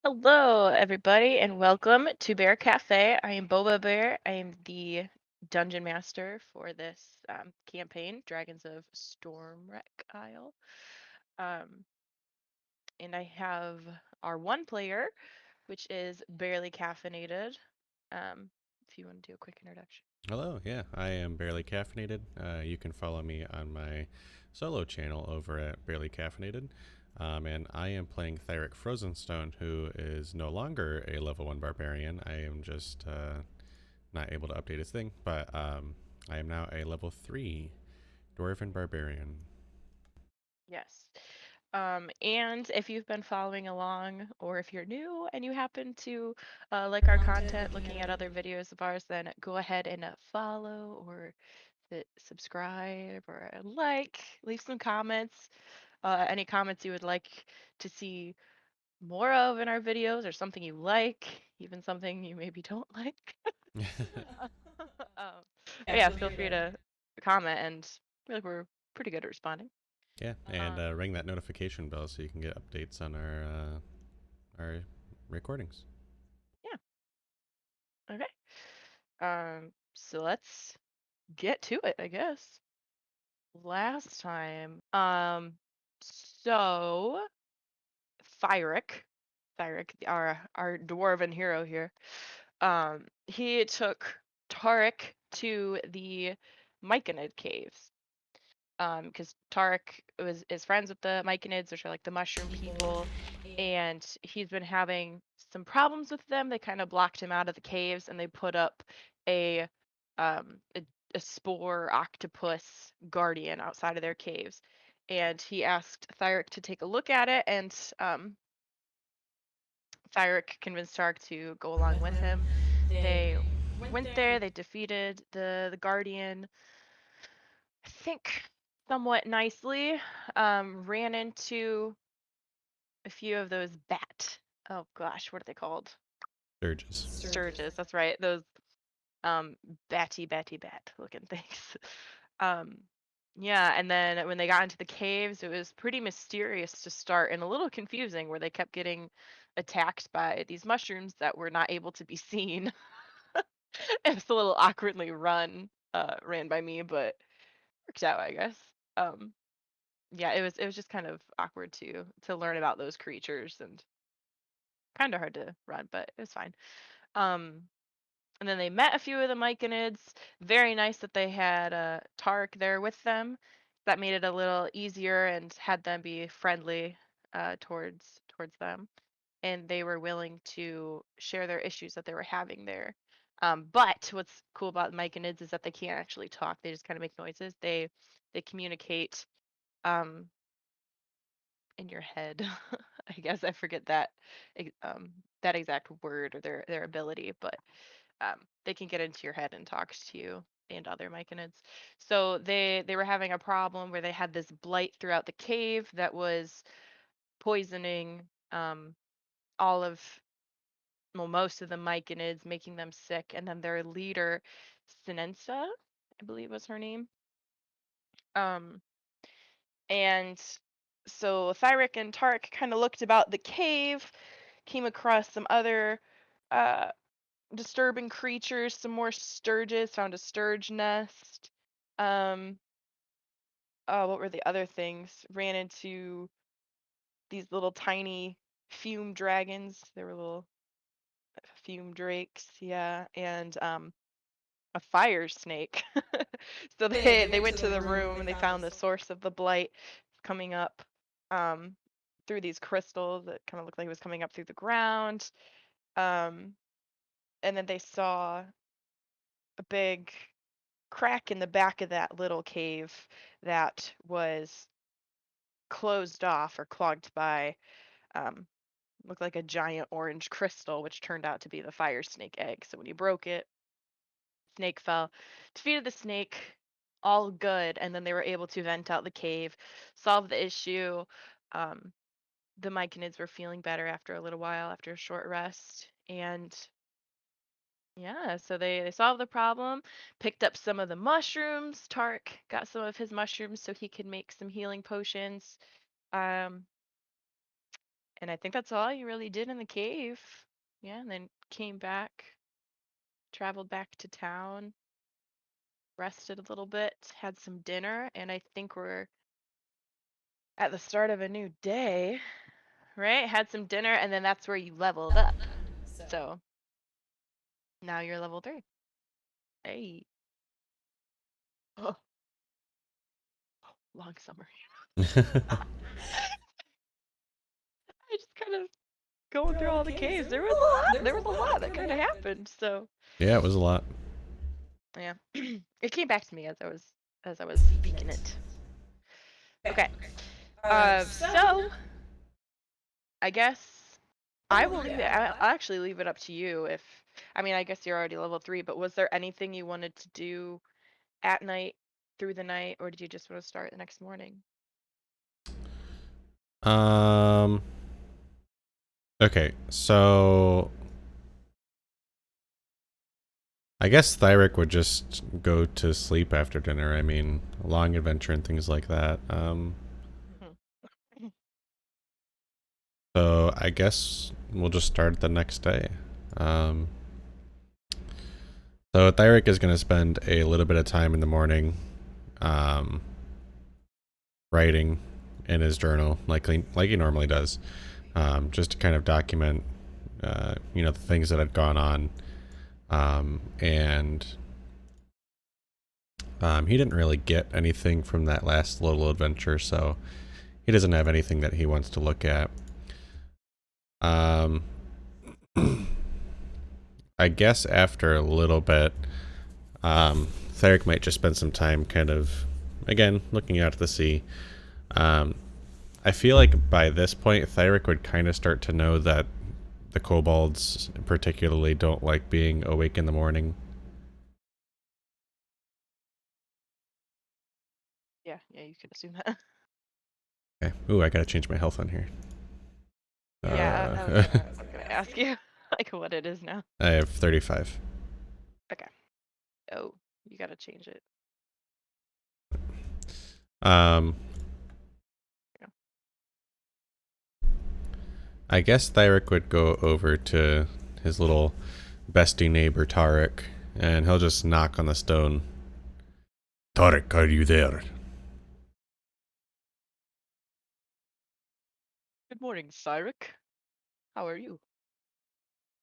Hello, everybody, and welcome to Bear Cafe. I am Boba Bear. I am the dungeon master for this campaign, Dragons of Stormwreck Isle. Um, and I have our one player, which is Barely Caffeinated. If you want to do a quick introduction. Hello, yeah, I am Barely Caffeinated. You can follow me on my solo channel over at Barely Caffeinated. And I am playing Thyrick Frozenstone, who is no longer a level 1 barbarian. I am just not able to update his thing, but I am now a level 3 dwarven barbarian. Yes. And if you've been following along, or if you're new and you happen to like our content, looking at other videos of ours, then go ahead and follow or hit subscribe or like, leave some comments. Any comments you would like to see more of in our videos, or something you like, even something you maybe don't like. um, yeah, feel free to comment, and I feel like we're pretty good at responding. Yeah, and Um, ring that notification bell so you can get updates on our recordings. yeah, okay. So let's get to it, I guess. Last time, so Thyrick, Thyrick, our dwarven hero here, he took Tarek to the Myconid caves. Because Tarek is friends with the Myconids, which are like the mushroom people, and he's been having some problems with them. They kind of blocked him out of the caves, and they put up a um a, a spore octopus guardian outside of their caves. And he asked Thyrick to take a look at it, and Thyrick convinced Tarek to go along with him. They went there, they defeated the guardian, I think somewhat nicely. Ran into a few of those oh gosh, what are they called? Surges. Sturges, that's right. Those um bat looking things. Um yeah, and then when they got into the caves, it was pretty mysterious to start and a little confusing, where they kept getting attacked by these mushrooms that were not able to be seen. It was a little awkwardly ran by me, but worked out, I guess. Um yeah, it was just kind of awkward to learn about those creatures, and kind of hard to run, but it was fine. Um, and then they met a few of the Myconids. Very nice that they had Tark there with them. That made it a little easier and had them be friendly towards them, and they were willing to share their issues that they were having there. But what's cool about the Myconids is that they can't actually talk. They just kind of make noises. They communicate um in your head. I guess I forget that exact word or their ability, but they can get into your head and talk to you and other myconids. So they were having a problem where they had this blight throughout the cave that was poisoning um all of well, most of the myconids, making them sick, and then their leader, Sinensa, I believe was her name. Um And so Thyrick and Tark kind of looked about the cave, came across some other uh, disturbing creatures, some more sturges, found a sturge nest. Um, oh, what were the other things? Ran into these little tiny fume dragons. They were little fume drakes, yeah, and a fire snake. So they went to the room and they found the source of the blight coming up um through these crystals that kind of looked like it was coming up through the ground. Um and then they saw a big crack in the back of that little cave that was closed off or clogged by um looked like a giant orange crystal, which turned out to be the fire snake egg. So when you broke it, snake fell, defeated the snake, all good, and then they were able to vent out the cave, solve the issue. Um, the Myconids were feeling better after a little while, after a short rest, and yeah, so they solved the problem, picked up some of the mushrooms. Tark got some of his mushrooms so he could make some healing potions. Um, And I think that's all you really did in the cave. Yeah, and then came back, traveled back to town, rested a little bit, had some dinner, and I think we're at the start of a new day, right? Had some dinner, and then that's where you leveled up. So now you're level 3. Hey. Oh, long summer. I just kind of going through all the caves. There was a lot. There was a lot that kind of happened. So Yeah, it was a lot. yeah, it came back to me as I was speaking it. Okay. So I guess I will leave it. I'll actually leave it up to you. If I mean, I guess you're already level 3, but was there anything you wanted to do at night, through the night, or did you just want to start the next morning? Um. Okay, so I guess Thyrick would just go to sleep after dinner. I mean, a long adventure and things like that. Mhm. So I guess we'll just start the next day. Um, so Thyrick is going to spend a little bit of time in the morning, um, writing in his journal, like he normally does, just to kind of document, the things that had gone on, and he didn't really get anything from that last little adventure, so he doesn't have anything that he wants to look at. Um, I guess after a little bit, Theric might just spend some time kind of, again, looking out at the sea. Um, I feel like by this point, Theric would kind of start to know that the kobolds particularly don't like being awake in the morning. Yeah, yeah, you could assume that. Okay. Ooh, I gotta change my health on here. Yeah, I was Uh, gonna ask you like what it is now. I have 35. Okay. Oh, you gotta change it. Um, Yeah. I guess Thyrick would go over to his little bestie neighbor Tarek, and he'll just knock on the stone. Tarek, are you there? Good morning, Thyrick. How are you?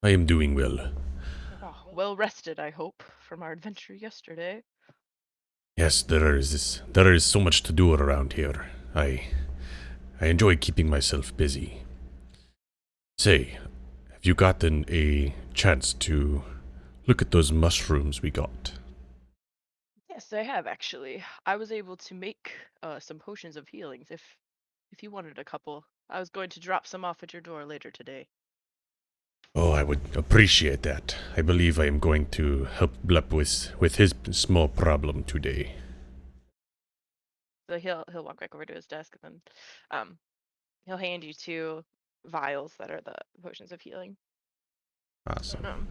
I am doing well. Oh, well rested, I hope, from our adventure yesterday. Yes, there is so much to do around here. I enjoy keeping myself busy. Say, have you gotten a chance to look at those mushrooms we got? Yes, I have actually. I was able to make some potions of healings if you wanted a couple. I was going to drop some off at your door later today. Oh, I would appreciate that. I believe I am going to help Blep with his small problem today. So he'll walk back over to his desk and then um he'll hand you 2 vials that are the potions of healing. Awesome. Um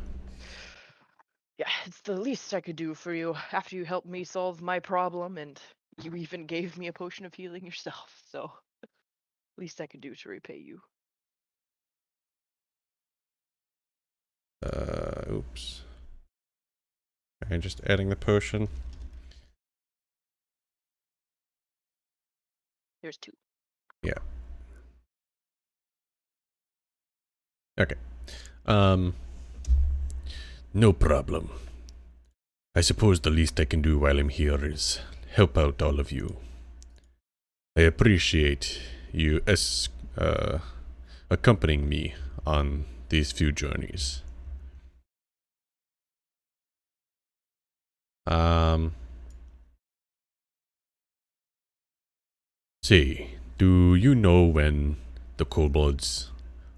yeah, it's the least I could do for you after you helped me solve my problem and you even gave me a potion of healing yourself. So least I could do to repay you. Oops. Okay, just adding the potion. There's 2. Yeah. Okay. Um, no problem. I suppose the least I can do while I'm here is help out all of you. I appreciate you accompanying me on these few journeys. Um, Say, do you know when the kobolds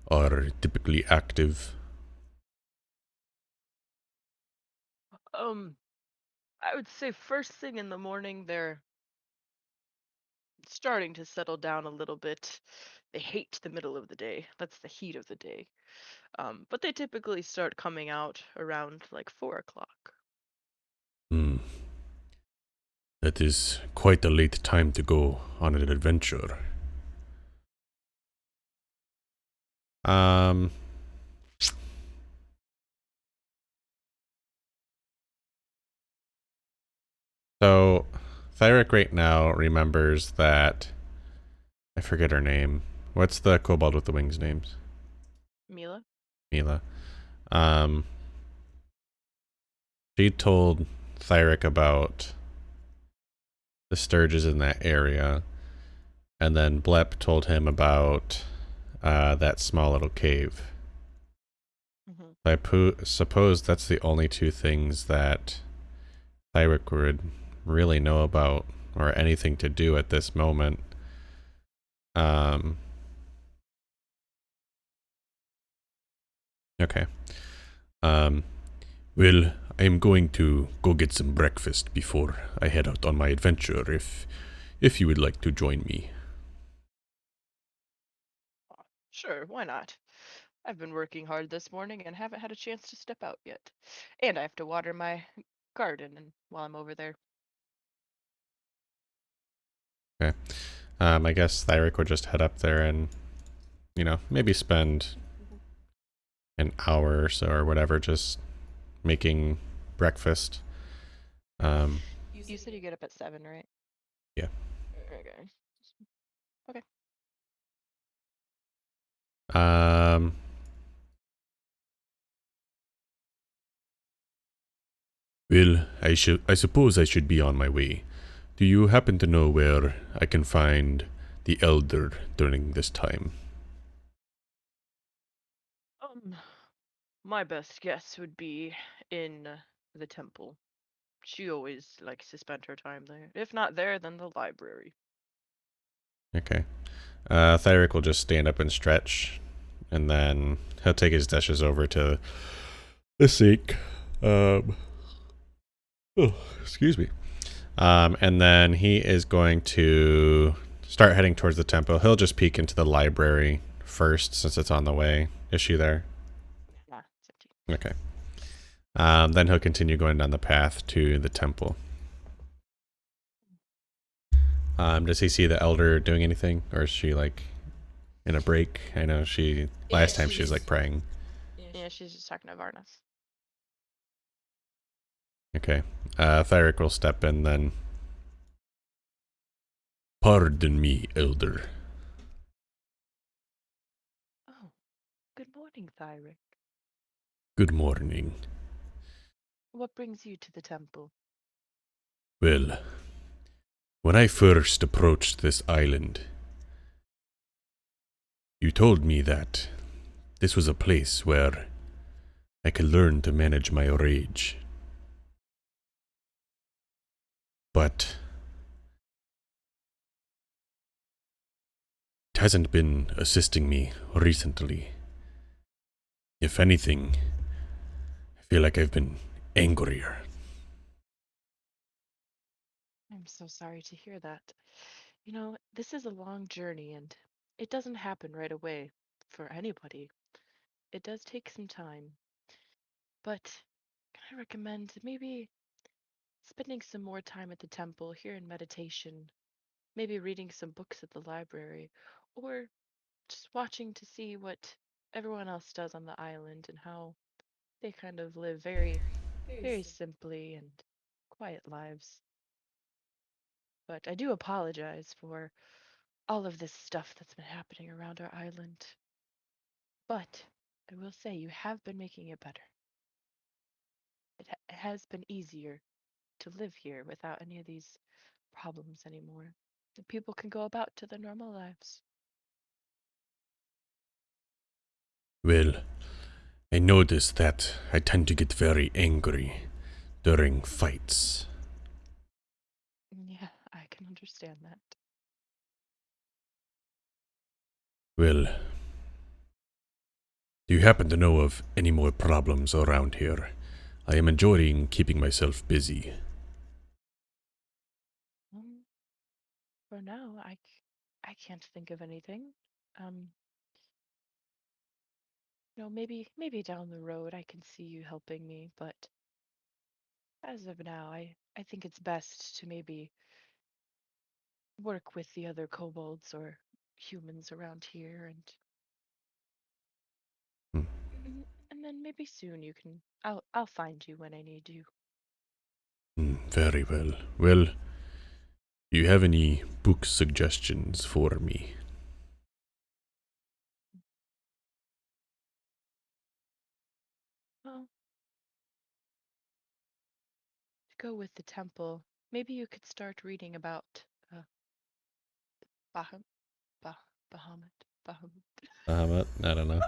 are typically active? Um I would say first thing in the morning they're starting to settle down a little bit. They hate the middle of the day. That's the heat of the day. But they typically start coming out around like 4 o'clock. Hmm, that is quite a late time to go on an adventure. Um, so Thyrick right now remembers that I forget her name. What's the kobold with the wings names? Mila? Mila. Um, she told Thyrick about the Sturges in that area, and then Blep told him about that small little cave. Hmm. Suppose that's the only two things that Thyrick would really know about or anything to do at this moment. Um, okay. Um, well, I'm going to go get some breakfast before I head out on my adventure. If you would like to join me. Sure, why not? I've been working hard this morning and haven't had a chance to step out yet. And I have to water my garden and while I'm over there. Okay. I guess Thyrick would just head up there and maybe spend an hour or so or whatever just making breakfast. Um, You said you get up at 7, right? yeah. Okay. Okay. Um, well, I suppose I should be on my way. Do you happen to know where I can find the elder during this time? Um, my best guess would be in the temple. She always likes to spend her time there. If not there, then the library. Okay. Thyrick will just stand up and stretch, and then he'll take his dishes over to the sink. Um, oh, excuse me. And then he is going to start heading towards the temple. He'll just peek into the library first since it's on the way. Is she there? Yeah, it's empty. Okay. Then he'll continue going down the path to the temple. Does he see the elder doing anything, or is she like in a break? I know she last time she was like praying. Yeah, she's just talking to Varnas. Okay. Thyrick will step in then. Pardon me, elder. Oh, good morning, Thyrick. Good morning. What brings you to the temple? Well, when I first approached this island, you told me that this was a place where I could learn to manage my rage. But it hasn't been assisting me recently. If anything, I feel like I've been angrier. I'm so sorry to hear that. You know, this is a long journey and it doesn't happen right away for anybody. It does take some time. But can I recommend maybe spending some more time at the temple here in meditation, maybe reading some books at the library, or just watching to see what everyone else does on the island and how they kind of live very simply and quiet lives. But I do apologize for all of this stuff that's been happening around our island. But I will say you have been making it better. It has been easier to live here without any of these problems anymore. The people can go about to their normal lives. Well, I noticed that I tend to get very angry during fights. Yeah, I can understand that. Well, do you happen to know of any more problems around here? I am enjoying keeping myself busy. Um, for now, I can't think of anything. Um, maybe down the road I can see you helping me, but as of now, I think it's best to maybe work with the other kobolds or humans around here and And then maybe soon you can. I'll find you when I need you. Very well. Well, do you have any book suggestions for me? Well, to go with the temple, maybe you could start reading about uh, Baham, bah, Bahamut, Bahamut. I don't know.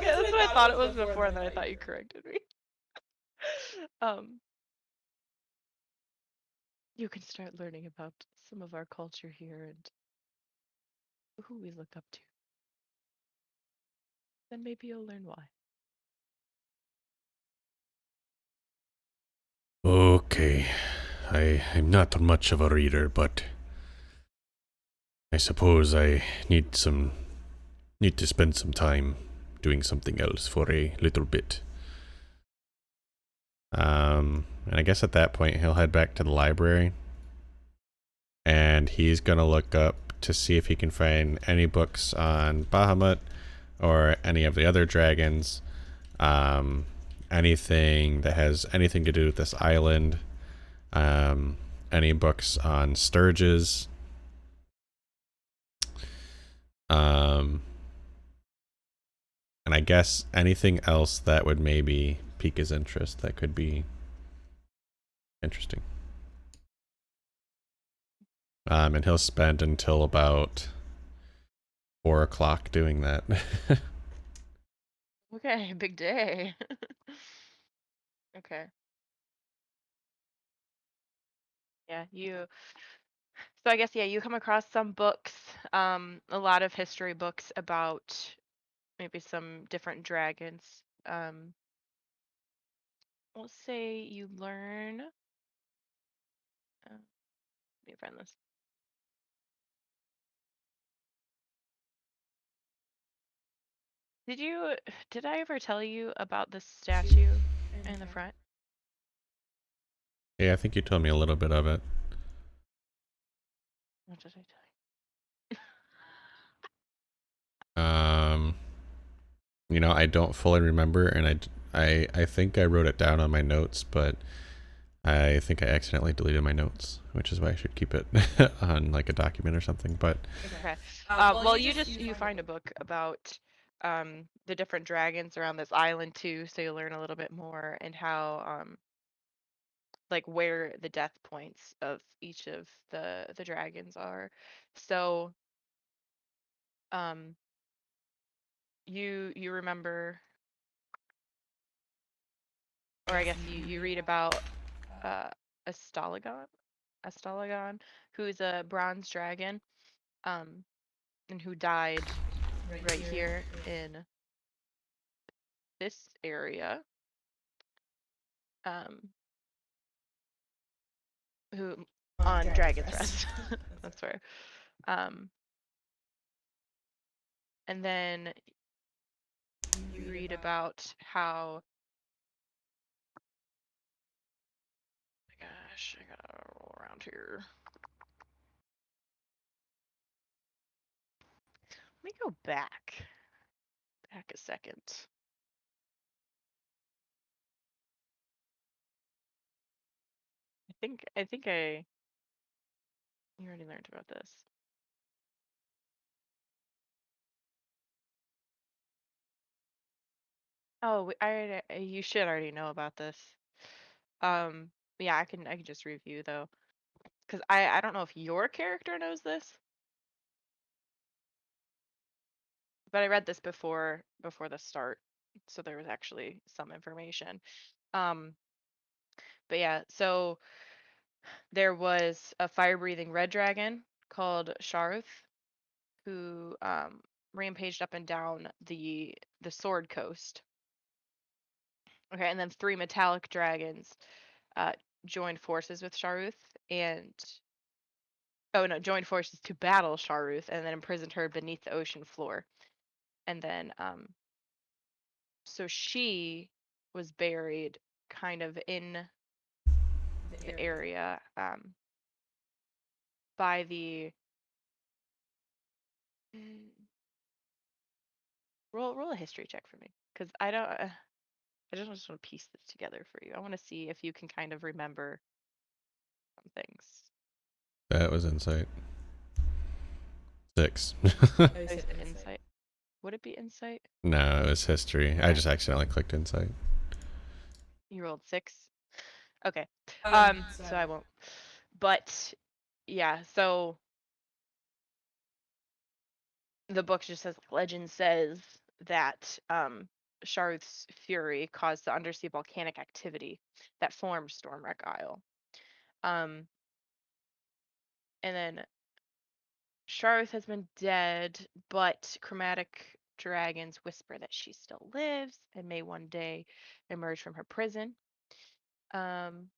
Okay, that's what I thought it was before, and then I thought you corrected me. um, you can start learning about some of our culture here and who we look up to. Then maybe you'll learn why. Okay. I'm not much of a reader, but I suppose I need to spend some time doing something else for a little bit. And I guess at that point he'll head back to the library and he's gonna look up to see if he can find any books on Bahamut or any of the other dragons. Um, anything that has anything to do with this island. Um, any books on Sturges. Um, and I guess anything else that would maybe pique his interest that could be interesting. And he'll spend until about 4 o'clock doing that. Okay, big day. Okay. Yeah, you. So I guess yeah, you come across some books, a lot of history books about maybe some different dragons. Let's say you learn. Let me find this. Did you? Did I ever tell you about the statue in the front? Yeah, I think you told me a little bit of it. What did I tell Um, I don't fully remember, and I think I wrote it down on my notes, but I think I accidentally deleted my notes, which is why I should keep it on like a document or something. But you? Okay. Well, you find a book about the different dragons around this island too, so you learn a little bit more and how like where the death points of each of the dragons are. So um you remember, or I guess you read about uh Astalagon, Astalagon, who's a bronze dragon, um, and who died right here in this area. Um, who on Dragon's Rest. That's where. Um, and then you read about how. Oh my gosh, I gotta roll around here. Let me go back a second. I think you already learned about this. Oh, you should already know about this. Yeah, I can just review though, because I don't know if your character knows this, but I read this before the start, so there was actually some information. Um, but yeah, so there was a fire-breathing red dragon called Sharuth who rampaged up and down the Sword Coast. Okay, and then three metallic dragons uh, joined forces with Sharuth and oh no, joined forces to battle Sharuth and then imprisoned her beneath the ocean floor. And then so she was buried kind of in the area by the mm, roll a history check for me because I don't. I just want to piece this together for you. I want to see if you can kind of remember some things. That was insight. 6. Oh, you Oh, you said said insight. insight. Would it be insight? No, it was history. I just accidentally clicked insight. You rolled 6. Okay. So So I won't. But yeah, so the book just says legend says that Sharth's fury caused the undersea volcanic activity that formed Stormwreck Isle. Um, and then Sharth has been dead, but chromatic dragons whisper that she still lives and may one day emerge from her prison. Um,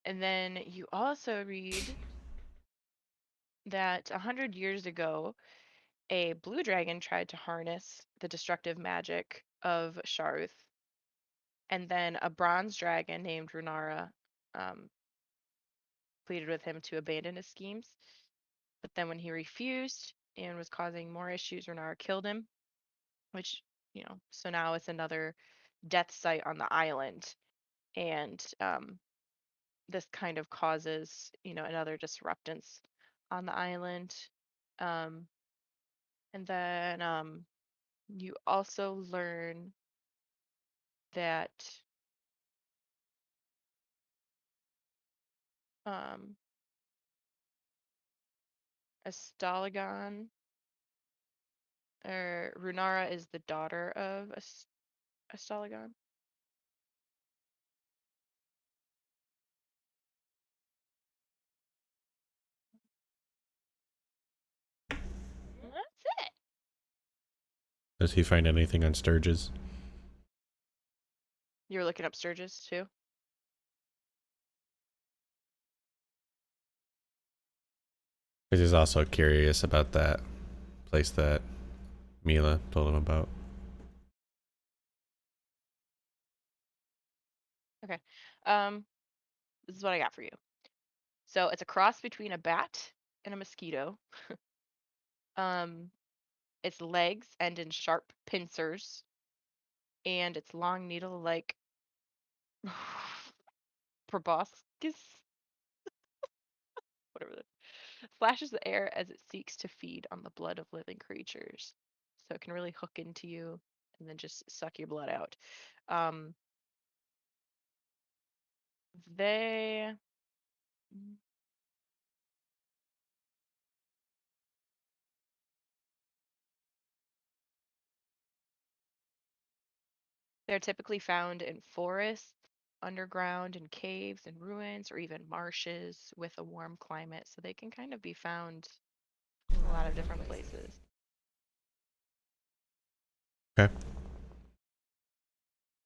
and then you also read that 100 years ago, a blue dragon tried to harness the destructive magic of Sharth, and then a bronze dragon named Runara um, pleaded with him to abandon his schemes. But then when he refused and was causing more issues, Runara killed him, which, so now it's another death site on the island. And this kind of causes, another disruptance on the island. Um, and then you also learn that um, Astalagon or Runara is the daughter of Astalagon. That's it. Does he find anything on Sturges? You were looking up Sturgis too? Because he's also curious about that place that Mila told him about. Okay. This is what I got for you. So it's a cross between a bat and a mosquito. Um, its legs end in sharp pincers, and its long needle-like proboscis, whatever that slashes the air as it seeks to feed on the blood of living creatures. So it can really hook into you and then just suck your blood out. Um, they they're typically found in forests, underground, in caves and ruins, or even marshes with a warm climate. So they can kind of be found in a lot of different places. Okay.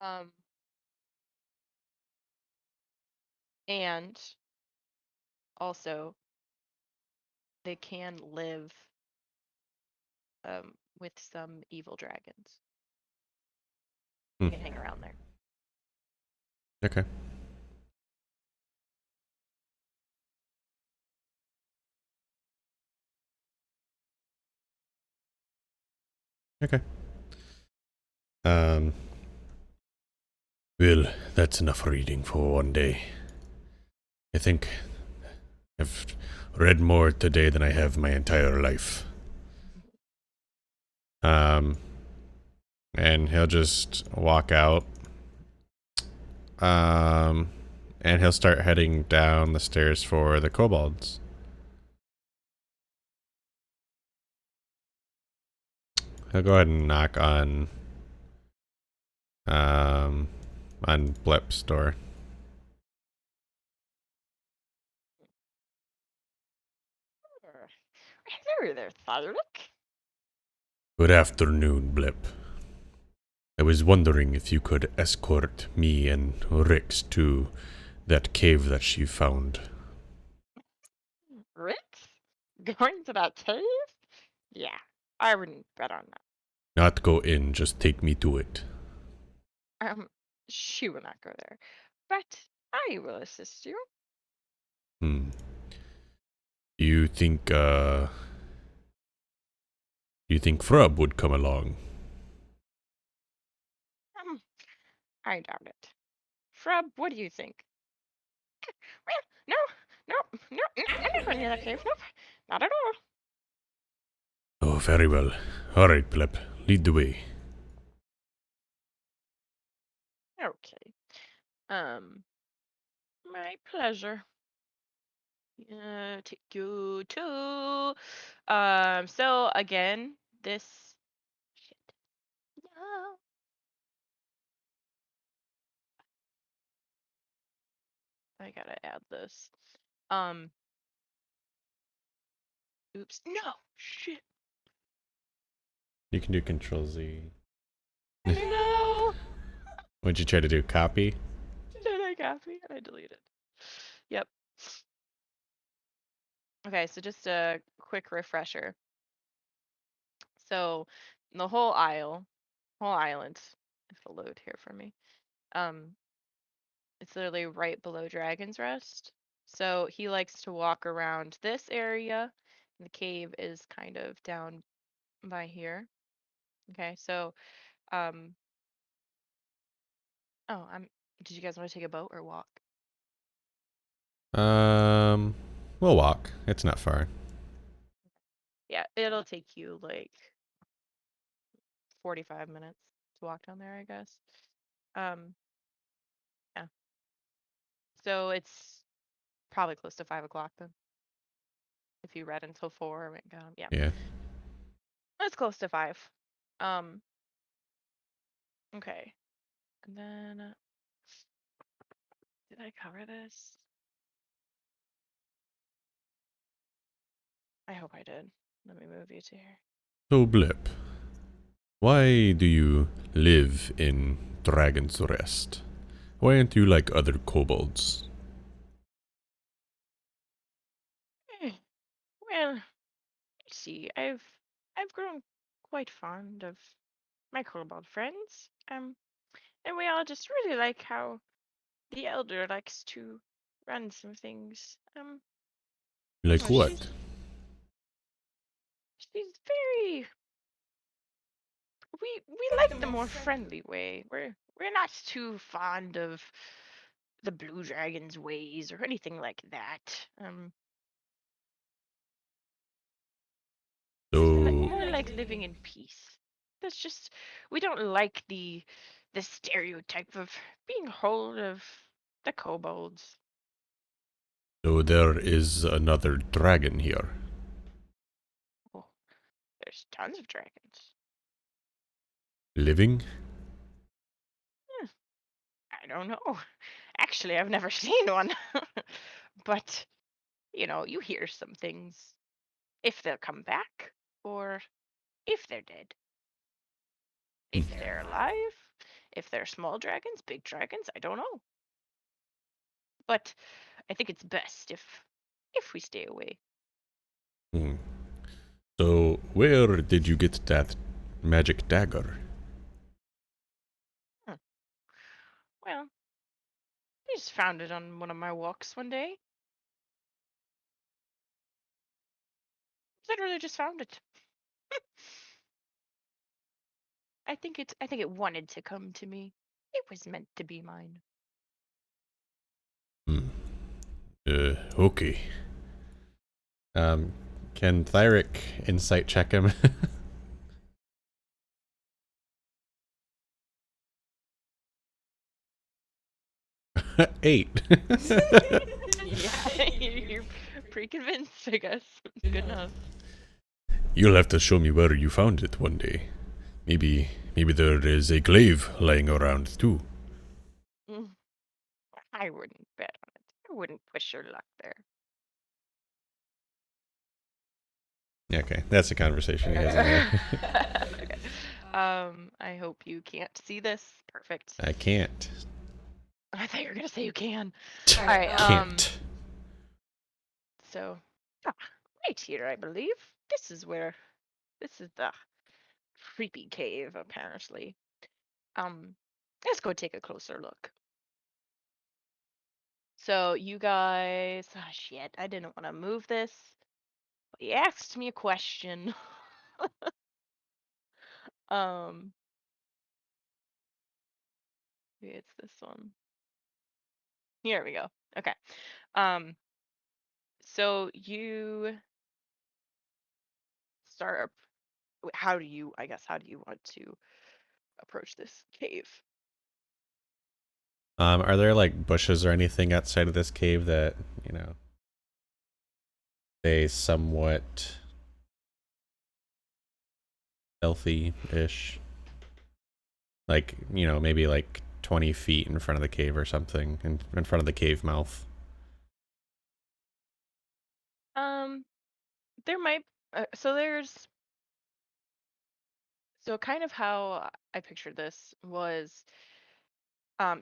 Um, and also they can live with some evil dragons. Hmm. They can hang around there. Okay. Okay. Um. Well, that's enough reading for one day. I think I've read more today than I have my entire life. Um. And he'll just walk out. Um. And he'll start heading down the stairs for the kobolds. He'll go ahead and knock um on Blip's door. Hello there, Thyrick. Good afternoon, Blip. I was wondering if you could escort me and Rix to that cave that she found. Rick? Going to that cave? Yeah, I wouldn't bet on Not go in, just take me to it. that. She will not go there, but I will assist you. Hmm. You think, you think Frub would come along? Um, I doubt it. Shrub, what do you think? Well, no, no, I'm not going in that cave. Nope, not at all. Oh, very well. All right, Pleb, lead the way. Okay. Um, my pleasure. Take you to. So again, this. Shit. No. I gotta add this. Um. Oops. No. Shit. You can do Control Z. No. What'd you try to do? Copy? Did I copy and I deleted? Yep. Okay, so just a quick refresher. So the whole island, if it'll load here for me. Um, it's literally right below Dragon's Rest. So he likes to walk around this area. The cave is kind of down by here. Okay, so um oh, did you guys want to take a boat or walk? Um, we'll walk. It's not far. Yeah, it'll take you like 45 minutes to walk down there, I guess. Um, yeah. So it's probably close to 5 o'clock then. If you read until 4 and got 'em. Yeah. Yeah. It's close to 5. Um, okay. And then did I cover this? I hope I did. Let me move you to here. So, Blip, why do you live in Dragon's Rest? Why aren't you like other kobolds? Eh, well, you see, I've grown quite fond of my kobold friends. And we all just really like how the elder likes to run some things. Like Oh, what? she's very we like the more friendly way. We're not too fond of the blue dragon's ways or anything like that. So, More like living in peace. That's just we don't like the stereotype of being hold of the kobolds. so there is another dragon here. Oh, there's tons of dragons. Living? Hmm, I don't know. Actually, I've never seen one. But, you hear some things. If they'll come back, or if they're dead. If they're alive, if they're small dragons, big dragons, I don't know. But I think it's best if we stay away. Hmm. So, where did you get that magic dagger? Hmm. Well, I just found it on one of my walks one day. Literally just found it. I think it wanted to come to me. It was meant to be mine. Hmm. Okay. Um, can Thyrick insight check him? 8. Yeah, you're pretty convinced, I guess. Good enough. You'll have to show me where you found it one day. Maybe there is a glaive lying around too. Mm, I wouldn't bet on it. I wouldn't push your luck there. Yeah, okay, that's a conversation he hasn't had. Okay. I hope you can't see this. Perfect. I can't. I thought you were gonna say you can. All right. Can't. So, ah, right here, I believe. This is the creepy cave, apparently. Let's go take a closer look. So you guys, shit, I didn't want to move this, but you asked me a question. Um, Maybe it's this one. Here we go. Okay. Um, so you start. How do you? I guess how do you want to approach this cave? Are there like bushes or anything outside of this cave that, you know, stay somewhat healthy-ish? Like, you know, maybe like 20 feet in front of the cave or something, in front of the cave mouth. Um, there might. So there's. So kind of how I pictured this was,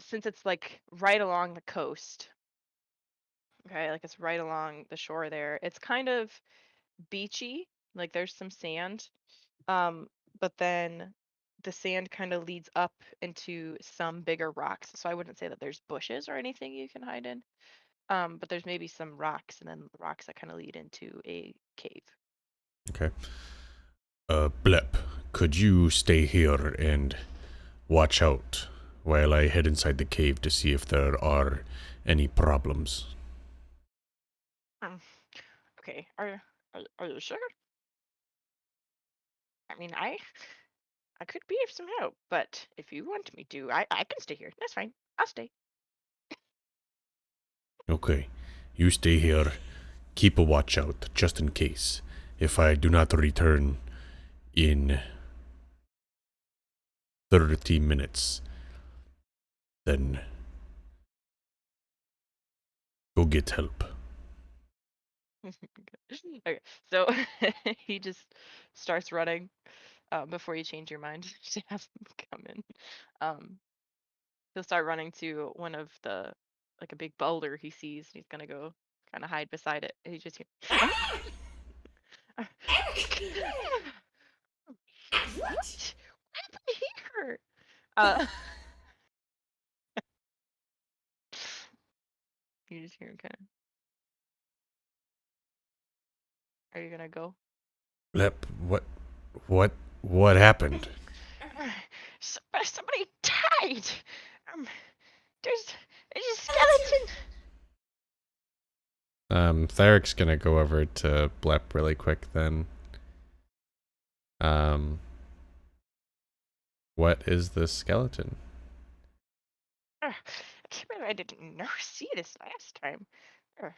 since it's like right along the coast. Okay, like it's right along the shore there. It's kind of beachy. Like there's some sand. Um, but then the sand kind of leads up into some bigger rocks. So I wouldn't say that there's bushes or anything you can hide in. But there's maybe some rocks and then the rocks that kind of lead into a cave. Okay. Blep, could you stay here and watch out while I head inside the cave to see if there are any problems? Um, okay, are you sure? I mean, I could be of some help, but if you want me to, I can stay here. That's fine. I'll stay. Okay. You stay here. Keep a watch out, just in case. If I do not return in 30 minutes, then go get help. Okay, so he just starts running before you change your mind to have him come in. Um, he'll start running to one of the like a big boulder he sees. And he's gonna go kind of hide beside it. And he just hear, what? What happened here? Uh, you just hear him kind of. Are you gonna go? Lep, what, what happened? Somebody died. Um, there's there's a skeleton. Thyrick's gonna go over to Blep really quick then. Um, what is this skeleton? I didn't see this last time. Uh,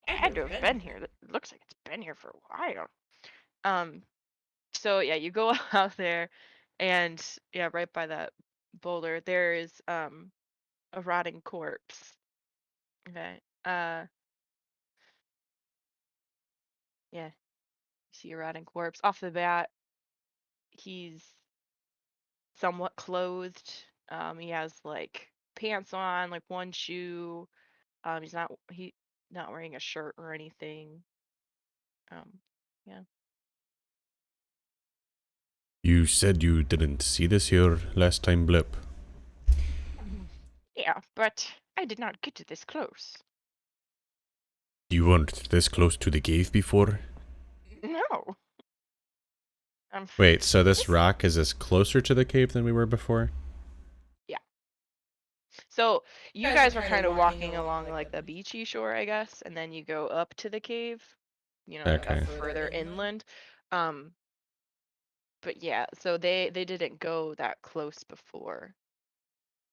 it had to have been here. It looks like it's been here for a while. Um, so yeah, you go out there, and yeah, right by that boulder, there is a rotting corpse. Okay. Yeah, you see a rotting corpse. Off the bat, he's somewhat clothed. He has like pants on, like one shoe. He not wearing a shirt or anything. Um, yeah. You said you didn't see this here last time, Blip. Yeah, but I did not get this close. You weren't this close to the cave before? No. Wait, so this This rock is this closer to the cave than we were before? yeah. So you guys were kind of walking along like the beachy shore, I guess, and then you go up to the cave, like Okay. further inland. Um, but yeah, so they didn't go that close before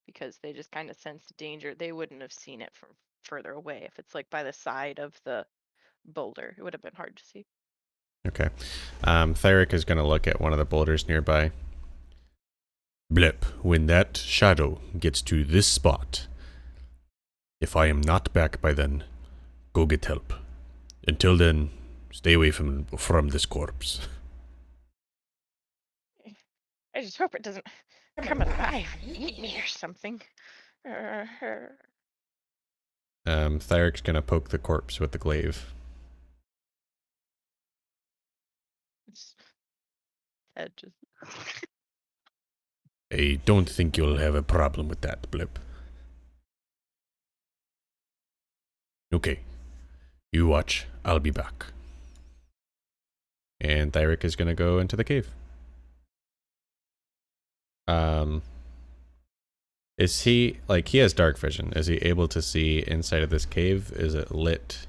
because they just kind of sensed danger. They wouldn't have seen it from further away if it's like by the side of the boulder. It would have been hard to see. Okay. Thyrick is gonna look at one of the boulders nearby. Blip, when that shadow gets to this spot, if I am not back by then, go get help. Until then, stay away from this corpse. I just hope it doesn't come alive and eat me or something. Uh, Thyrick's gonna poke the corpse with the glaive. it's head just. I don't think you'll have a problem with that, Blip. Okay, you watch. I'll be back. And Thyrick is gonna go into the cave. Um, Is he like he has dark vision? Is he able to see inside of this cave? Is it lit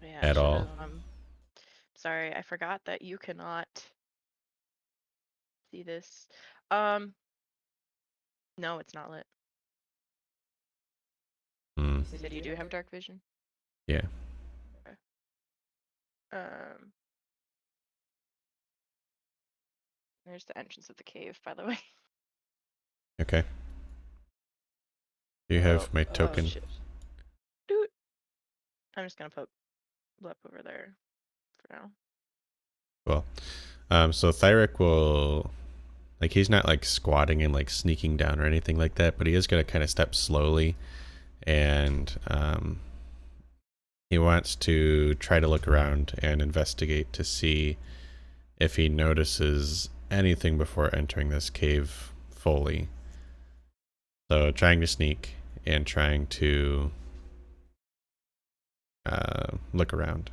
Yeah, I at should all? have. Sorry, I forgot that you cannot see this. Um, no, it's not lit. Hmm. You said you do have dark vision. Yeah. Okay. Um, there's the entrance of the cave, by the way. Okay. Do you Oh, have my oh token? shit. Doot. I'm just gonna put Blep over there for now. Well, so Thyrick will like he's not like squatting and like sneaking down or anything like that, but he is gonna kind of step slowly, and he wants to try to look around and investigate to see if he notices anything before entering this cave fully. So trying to sneak and trying to look around.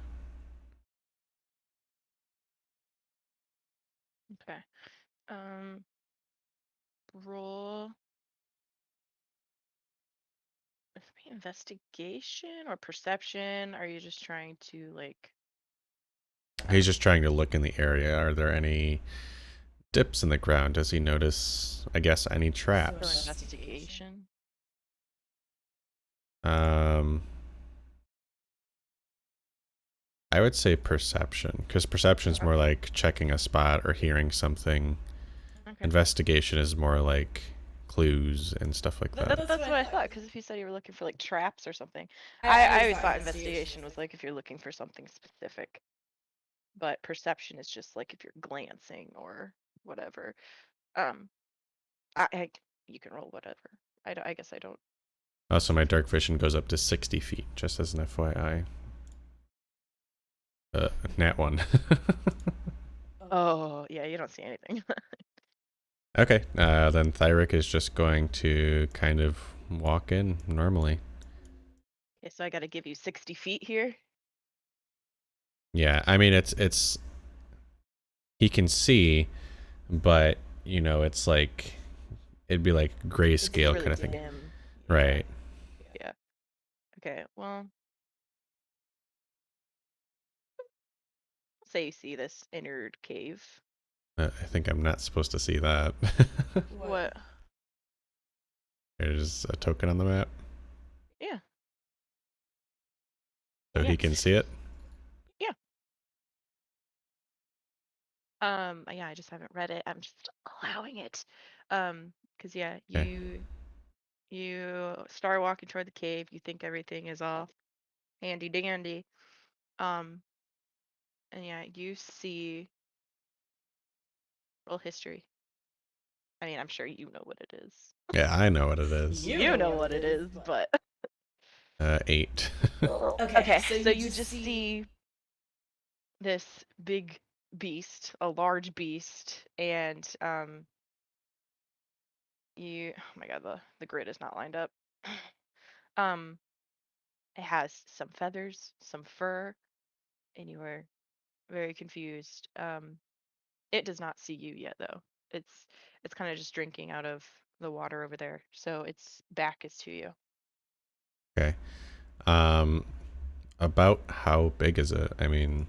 Okay. Um, roll investigation or perception? Are you just trying to like He's just trying to look in the area. Are there any dips in the ground? Does he notice, I guess, any so traps? investigation? Um, I would say perception, because perception is more Okay. like checking a spot or hearing something. Okay. Investigation is more like clues and stuff like that. That's what I thought. Because if you said you were looking for like traps or something, I always thought investigation was like if you're looking for something specific. But perception is just like if you're glancing or whatever. Um, I you can roll whatever. I guess I don't. Also, my dark vision goes up to 60 feet, just as an FYI. Uh, Nat 1. Oh yeah, you don't see anything. Okay, then Thyrick is just going to kind of walk in normally. Okay, so I got to give you 60 feet here. Yeah, I mean it's he can see, but you know it's like it'd be like It's grayscale really kind of thing, dim. Yeah. right? Yeah. Okay. Well, say you see this inner cave. I think I'm not supposed to see that. What? There's a token on the map, Yeah. so Yeah. he can see it. Yeah. Yeah, I just haven't read it. I'm just allowing it. Because yeah, Okay. you start walking toward the cave, you think everything is all handy dandy. Um, and yeah, you see roll history. I mean, I'm sure you know what it is. Yeah, I know what it is. You know what it is, but 8. okay, so you just see this big beast, a large beast, and you oh my god, the grid is not lined up. um it has some feathers, some fur, and you are very confused. It does not see you yet though. It's kind of just drinking out of the water over there, so its back is to you. Okay. Um, about how big is it? I mean,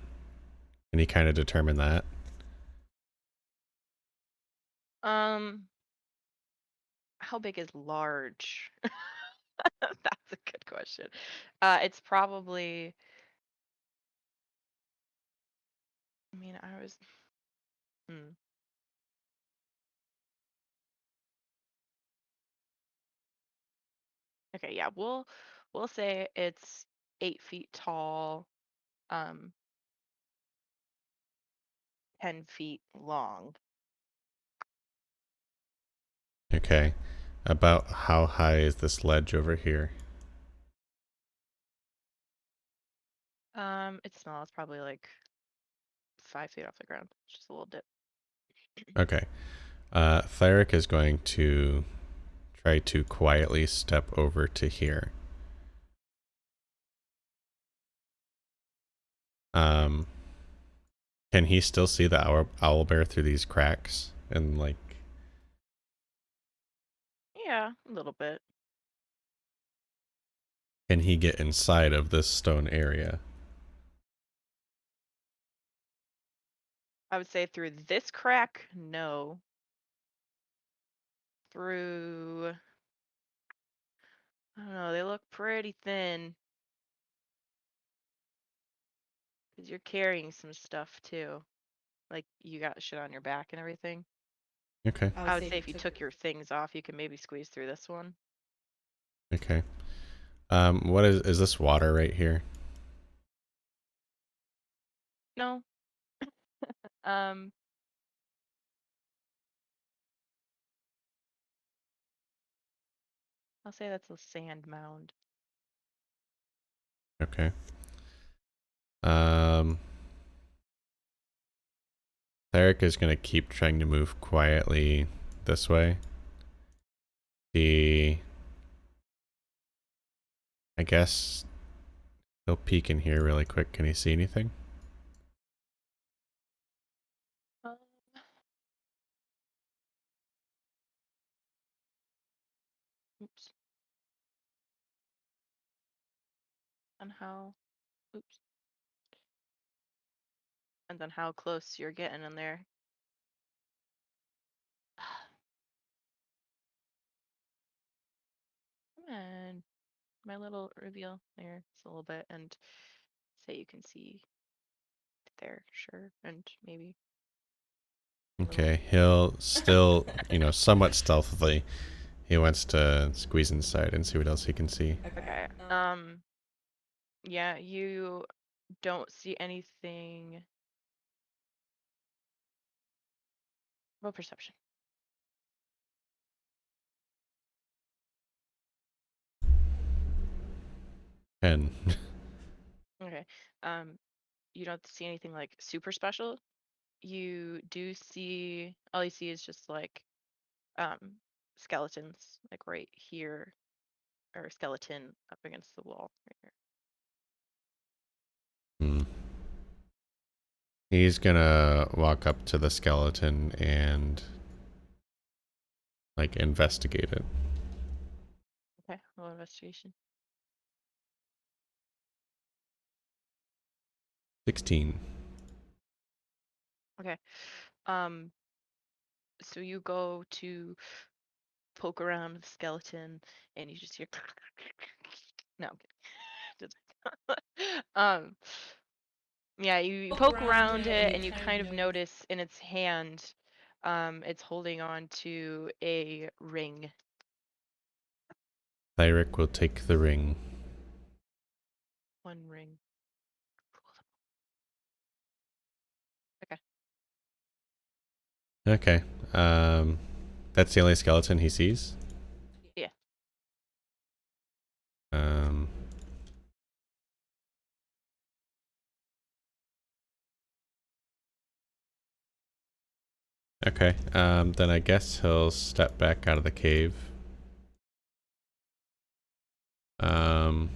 can you kind of determine that? um how big is large? That's a good question. It's probably, I mean, I was hmm. Okay, yeah, we'll say it's 8 feet tall, um, 10 feet long. Okay. About how high is this ledge over here? It's small. It's probably like 5 feet off the ground. It's just a little dip. Okay. Thyrick is going to try to quietly step over to here. Um, can he still see the owlbear through these cracks? And like, Yeah, Yeah, a little bit. Can he get inside of this stone area? I would say through this crack, no. Through, I don't know, they look pretty thin. Because you're carrying some stuff too. Like you got shit on your back and everything. Okay. I would say if you took your things off, you could maybe squeeze through this one. Okay. What is this water right here? No. Um, I'll say that's a sand mound. Okay. Um, Thyrick is gonna keep trying to move quietly this way. I guess he'll peek in here really quick. Can he see anything? Um, oops. And how, oops. And then how close you're getting in there. Come on. My little reveal there. It's a little bit and say you can see there, sure. And maybe a little. Okay, he'll still, somewhat stealthily, he wants to squeeze inside and see what else he can see. Okay. Yeah, you don't see anything. Roll perception. 10. Okay. Um, you don't see anything like super special. You do see, all you see is just like um skeletons, like right here, or a skeleton up against the wall right here. Hmm. He's gonna walk up to the skeleton and, like, investigate it. Okay, roll investigation. 16. Okay. Um, so you go to poke around the skeleton and you just hear no, I'm kidding. um yeah, you poke around it and you kind of notice in its hand it's holding on to a ring. Thyrick will take the ring. One ring. Okay. Okay. That's the only skeleton he sees. Yeah. Um, okay. Then I guess he'll step back out of the cave. Um,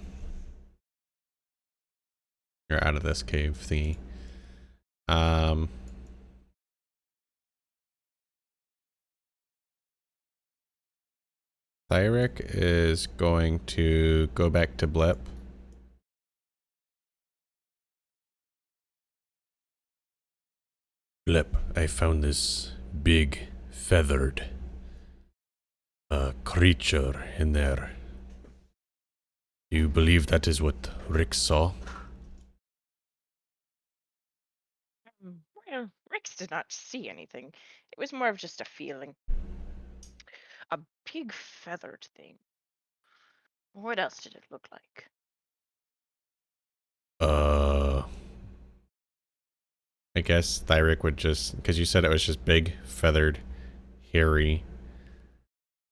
or out of this cave thingy. Um, Thyrick is going to go back to Blip. Blip, I found this big, feathered creature in there. Do you believe that is what Rick saw? Well, Rex did not see anything. It was more of just a feeling. A big feathered thing. What else did it look like? Uh, I guess Thyrick would just, because you said it was just big, feathered, hairy.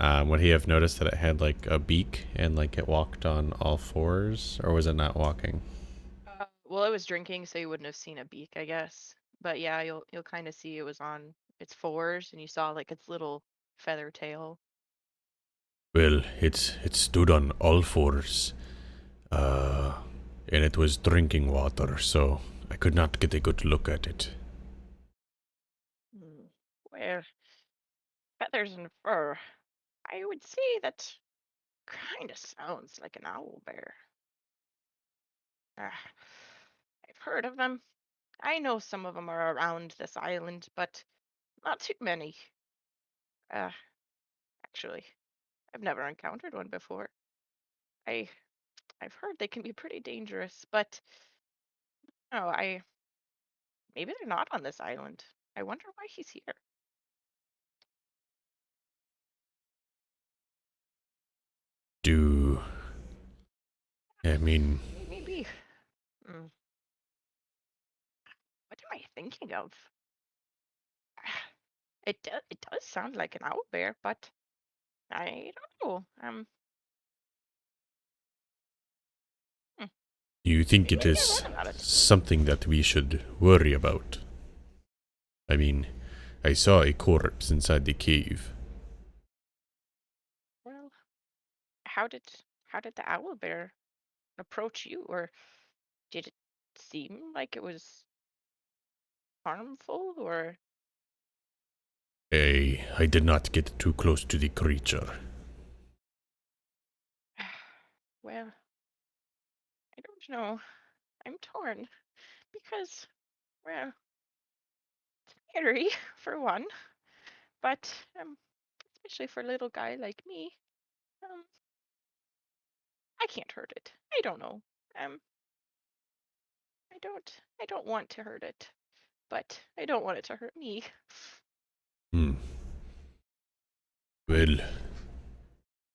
Would he have noticed that it had like a beak and like it walked on all fours, or was it not walking? Well, it was drinking, so you wouldn't have seen a beak, I guess. But yeah, you'll kind of see it was on its fours, and you saw like its little feather tail. Well, it stood on all fours, uh, and it was drinking water, so I could not get a good look at it. Hmm. Well, feathers and fur. I would say that kind of sounds like an owlbear. Ah, I've heard of them. I know some of them are around this island, but not too many. Uh, actually, I've never encountered one before. I I've heard they can be pretty dangerous, but oh, I maybe they're not on this island. I wonder why he's here. Do I mean Maybe. Mm, what am I thinking of? It does sound like an owlbear, but I don't know. Hmm, you think it maybe I is read about it. something that we should worry about? I mean, I saw a corpse inside the cave. Well, how did how did the owlbear approach you, or did it seem like it was harmful, or I did not get too close to the creature. well, I don't know. I'm torn because, well, scary for one, but especially for a little guy like me, um, I can't hurt it. I don't know. Um, I don't want to hurt it, but I don't want it to hurt me. Hmm. Um, Well,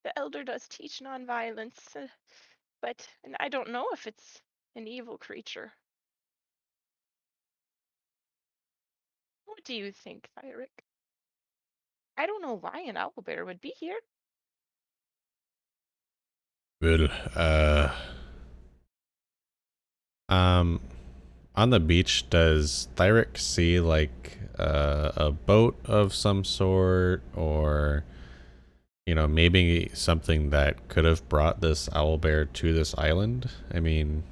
the elder does teach nonviolence, and I don't know if it's an evil creature. What do you think, Thyrick? I don't know why an owlbear would be here. well, um, on the beach, does Thyrick see like a boat of some sort, or maybe something that could have brought this owlbear to this island? I mean,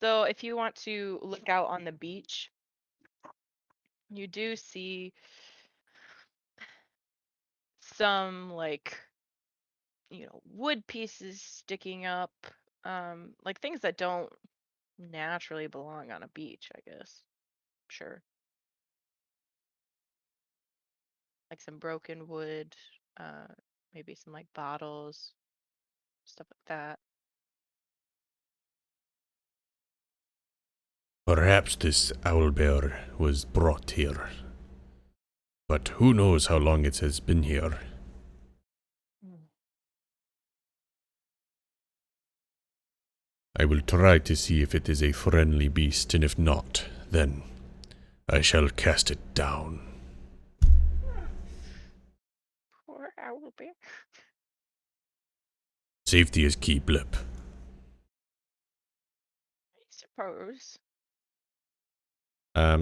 So if you want to look out on the beach, you do see some like, wood pieces sticking up, like things that don't naturally belong on a beach, I guess. Sure. Like some broken wood, uh, maybe some like bottles, stuff like that. perhaps this owlbear was brought here, but who knows how long it has been here. Mm. I will try to see if it is a friendly beast, and if not, then I shall cast it down. Poor owlbear. Safety is key, Blip. I suppose.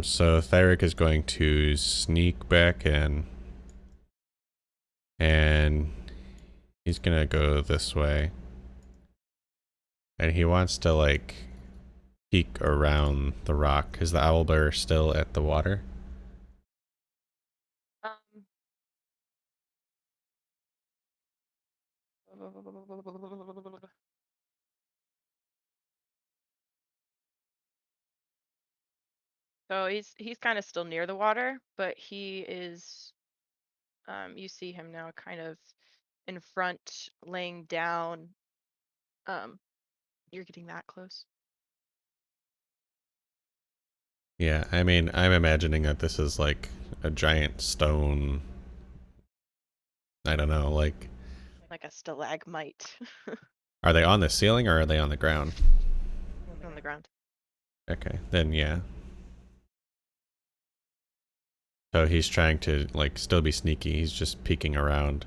So Thyrick is going to sneak back in, and he's gonna go this way. And he wants to, like, peek around the rock. Is the owlbear still at the water? Um, so he's kind of still near the water, but he is you see him now kind of in front, laying down. Um, you're getting that close. Yeah, I mean, I'm imagining that this is like a giant stone. I don't know, like, Like a stalagmite are they on the ceiling or are they on the ground? on the ground. Okay, then yeah. So he's trying to, like, still be sneaky. He's just peeking around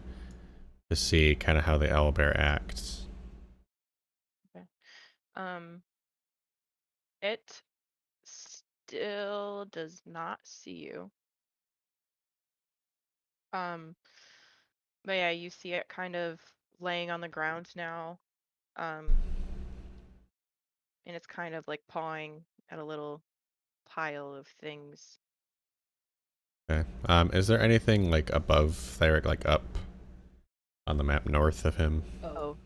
to see kind of how the owlbear acts. Okay. Um, it still does not see you. Um, but yeah, you see it kind of laying on the ground now. Um, and it's kind of like pawing at a little pile of things. Okay. Is there anything like above Thyrick, like up on the map north of him? Oh.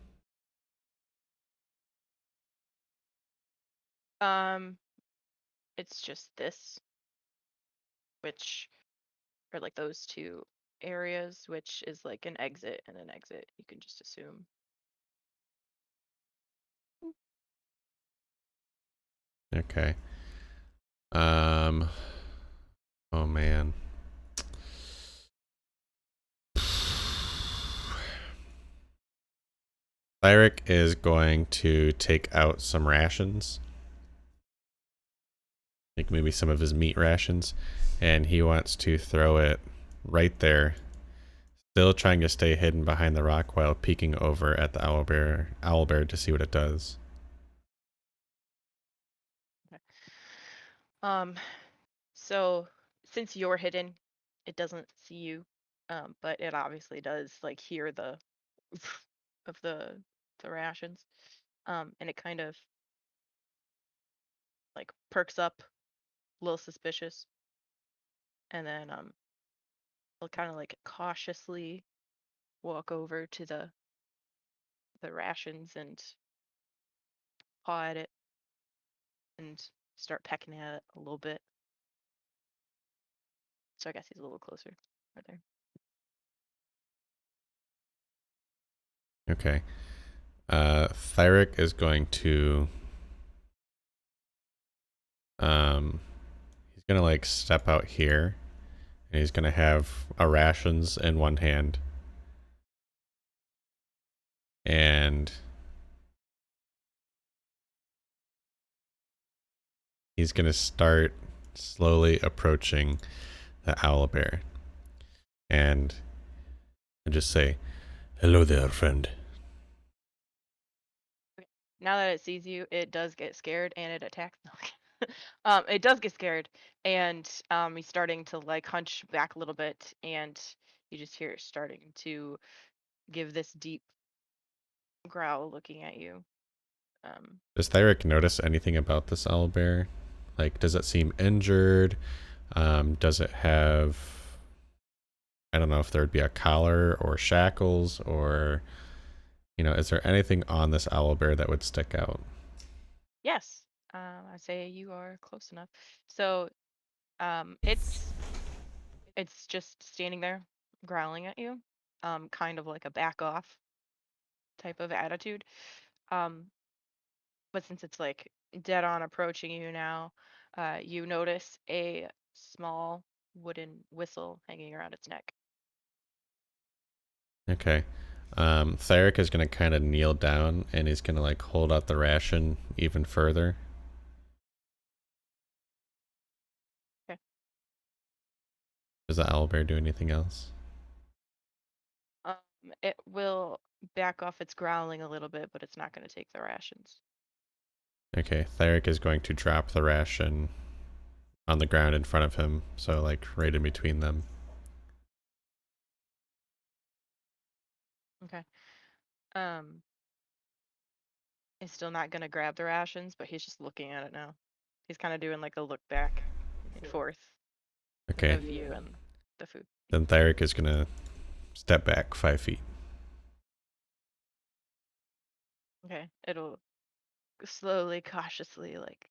Um, it's just this, which are like those two areas, which is like an exit and an exit. You can just assume. Okay. Um. Oh man. Thyrick is going to take out some rations, like maybe some of his meat rations, and he wants to throw it right there, still trying to stay hidden behind the rock while peeking over at the owlbear to see what it does. Okay. Um, so since you're hidden, it doesn't see you, but it obviously does like hear the of the rations, and it kind of like perks up, a little suspicious, and then it'll kind of like cautiously walk over to the rations and paw at it and start pecking at it a little bit. So I guess he's a little closer right there. Okay. Thyrick is going to he's gonna like step out here, and he's gonna have a rations in one hand, and he's gonna start slowly approaching the owlbear, and just say, "Hello there, friend." Okay. Now that it sees you, it does get scared and it attacks. No. It does get scared and he's starting to like hunch back a little bit, and you just hear it starting to give this deep growl looking at you. Um, Does Thyrick notice anything about this owlbear? Like, does it seem injured? Does it have, I don't know if there would be a collar or shackles, or, is there anything on this owlbear that would stick out? yes, I say you are close enough. So it's just standing there growling at you, kind of like a back off type of attitude. Um, but since it's like dead on approaching you now, you notice a small wooden whistle hanging around its neck. Okay. Thyrick is going to kind of kneel down, and he's going to like hold out the ration even further. Okay. Does the owlbear do anything else? Um, it will back off its growling a little bit, but it's not going to take the rations. Okay, Thyrick is going to drop the ration on the ground in front of him, so like right in between them. Okay. Um, he's still not going to grab the rations, but he's just looking at it now. He's kind of doing like a look back and forth Okay, of you and the food. then Thyrick is going to step back 5 feet. Okay. It'll slowly, cautiously, like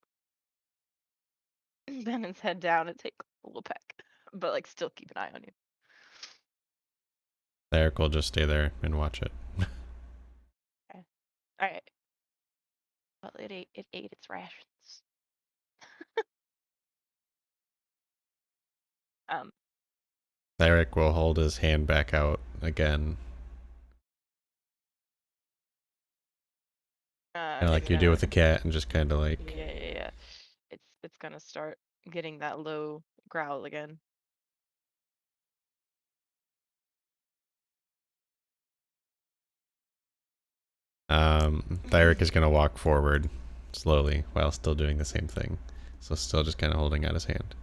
bend its head down and take a little peck, but like still keep an eye on you. Thyrick will just stay there and watch it. Okay. All right. Well, it ate its rations. Um, Thyrick will hold his hand back out again, kind of it's like you do gonna with a cat, and just kind of like, yeah. It's gonna start getting that low growl again. Thyrick is going to walk forward slowly while still doing the same thing. So still just kind of holding out his hand.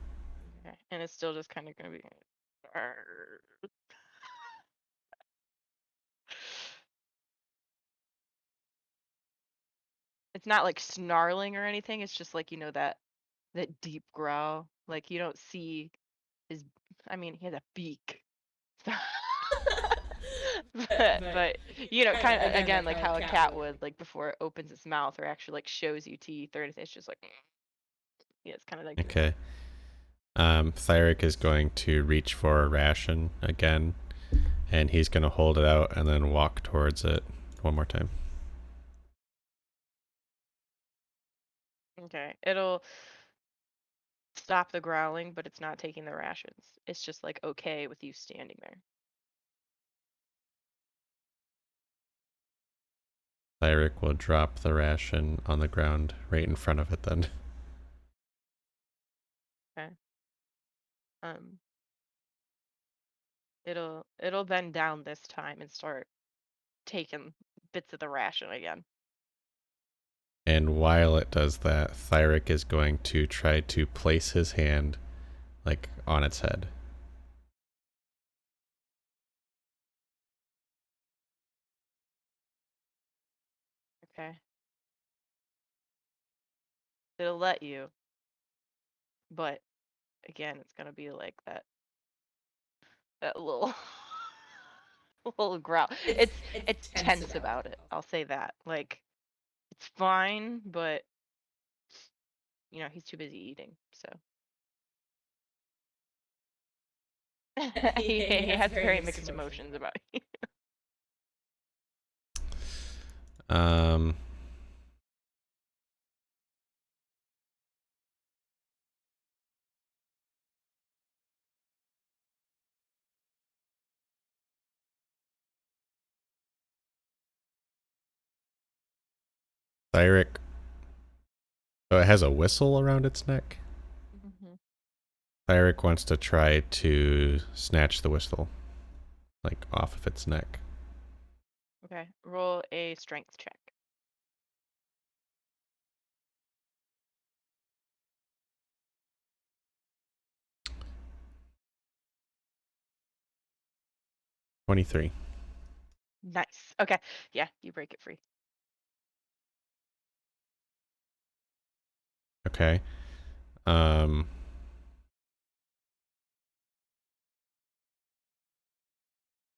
Okay. And it's still just kind of gonna be. "Arr." It's not like snarling or anything. It's just like that that deep growl. Like you don't see his. I mean, he has a beak. So But but you know, kind of kind of again again, like like how a how a cat cat would. would, like before it opens its mouth or actually like shows you teeth or anything. It's just like, yeah, it's kind of like doing that. Okay. Thyrick is going to reach for a ration again, and he's going to hold it out and then walk towards it one more time. Okay, it'll stop the growling, but it's not taking the rations. It's just like okay with you standing there. Thyrick will drop the ration on the ground right in front of it then. Okay. Um, it'll bend down this time and start taking bits of the ration again. And while it does that, Thyrick is going to try to place his hand like on its head. Okay. It'll let you, but again, it's gonna be like that little little growl. It's It's tense tense about it about it. I'll say that. Like it's fine, but you know, he's too busy eating. So though. he He has has very very mixed mixed emotions emotions about about it. Um, Thyrick. Oh, it has a whistle around its neck. Mhm. Thyrick wants to try to snatch the whistle, like off of its neck. Okay, roll a strength check. 23. Nice. Okay, yeah, you break it free. Okay. Um,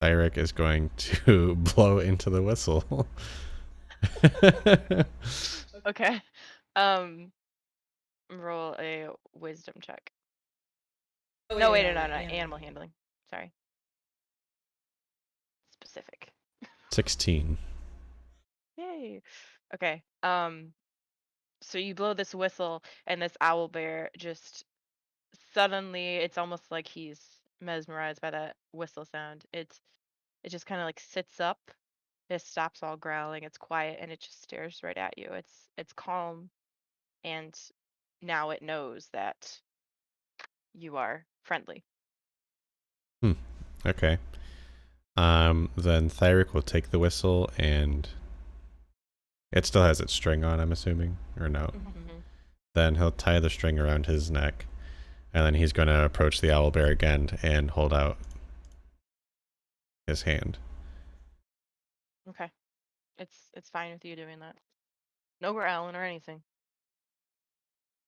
Thyrick is going to blow into the whistle. Okay. Um, roll a wisdom check. Oh No, wait, wait, no, no, no, animal animal handling. handling. Sorry. Specific. 16. Yay. Okay. So you blow this whistle and this owl bear just suddenly it's almost like he's mesmerized by that whistle sound. It just kind of like sits up. It stops all growling. It's quiet and it just stares right at you. It's calm and now it knows that you are friendly. Hmm. Okay. Then Thyrick will take the whistle and it still has its string on, I'm assuming, or no. Mm-hmm. Hmm. Then he'll tie the string around his neck, and then he's going to approach the owlbear again and hold out his hand. Okay. It's fine with you doing that. No growling or anything.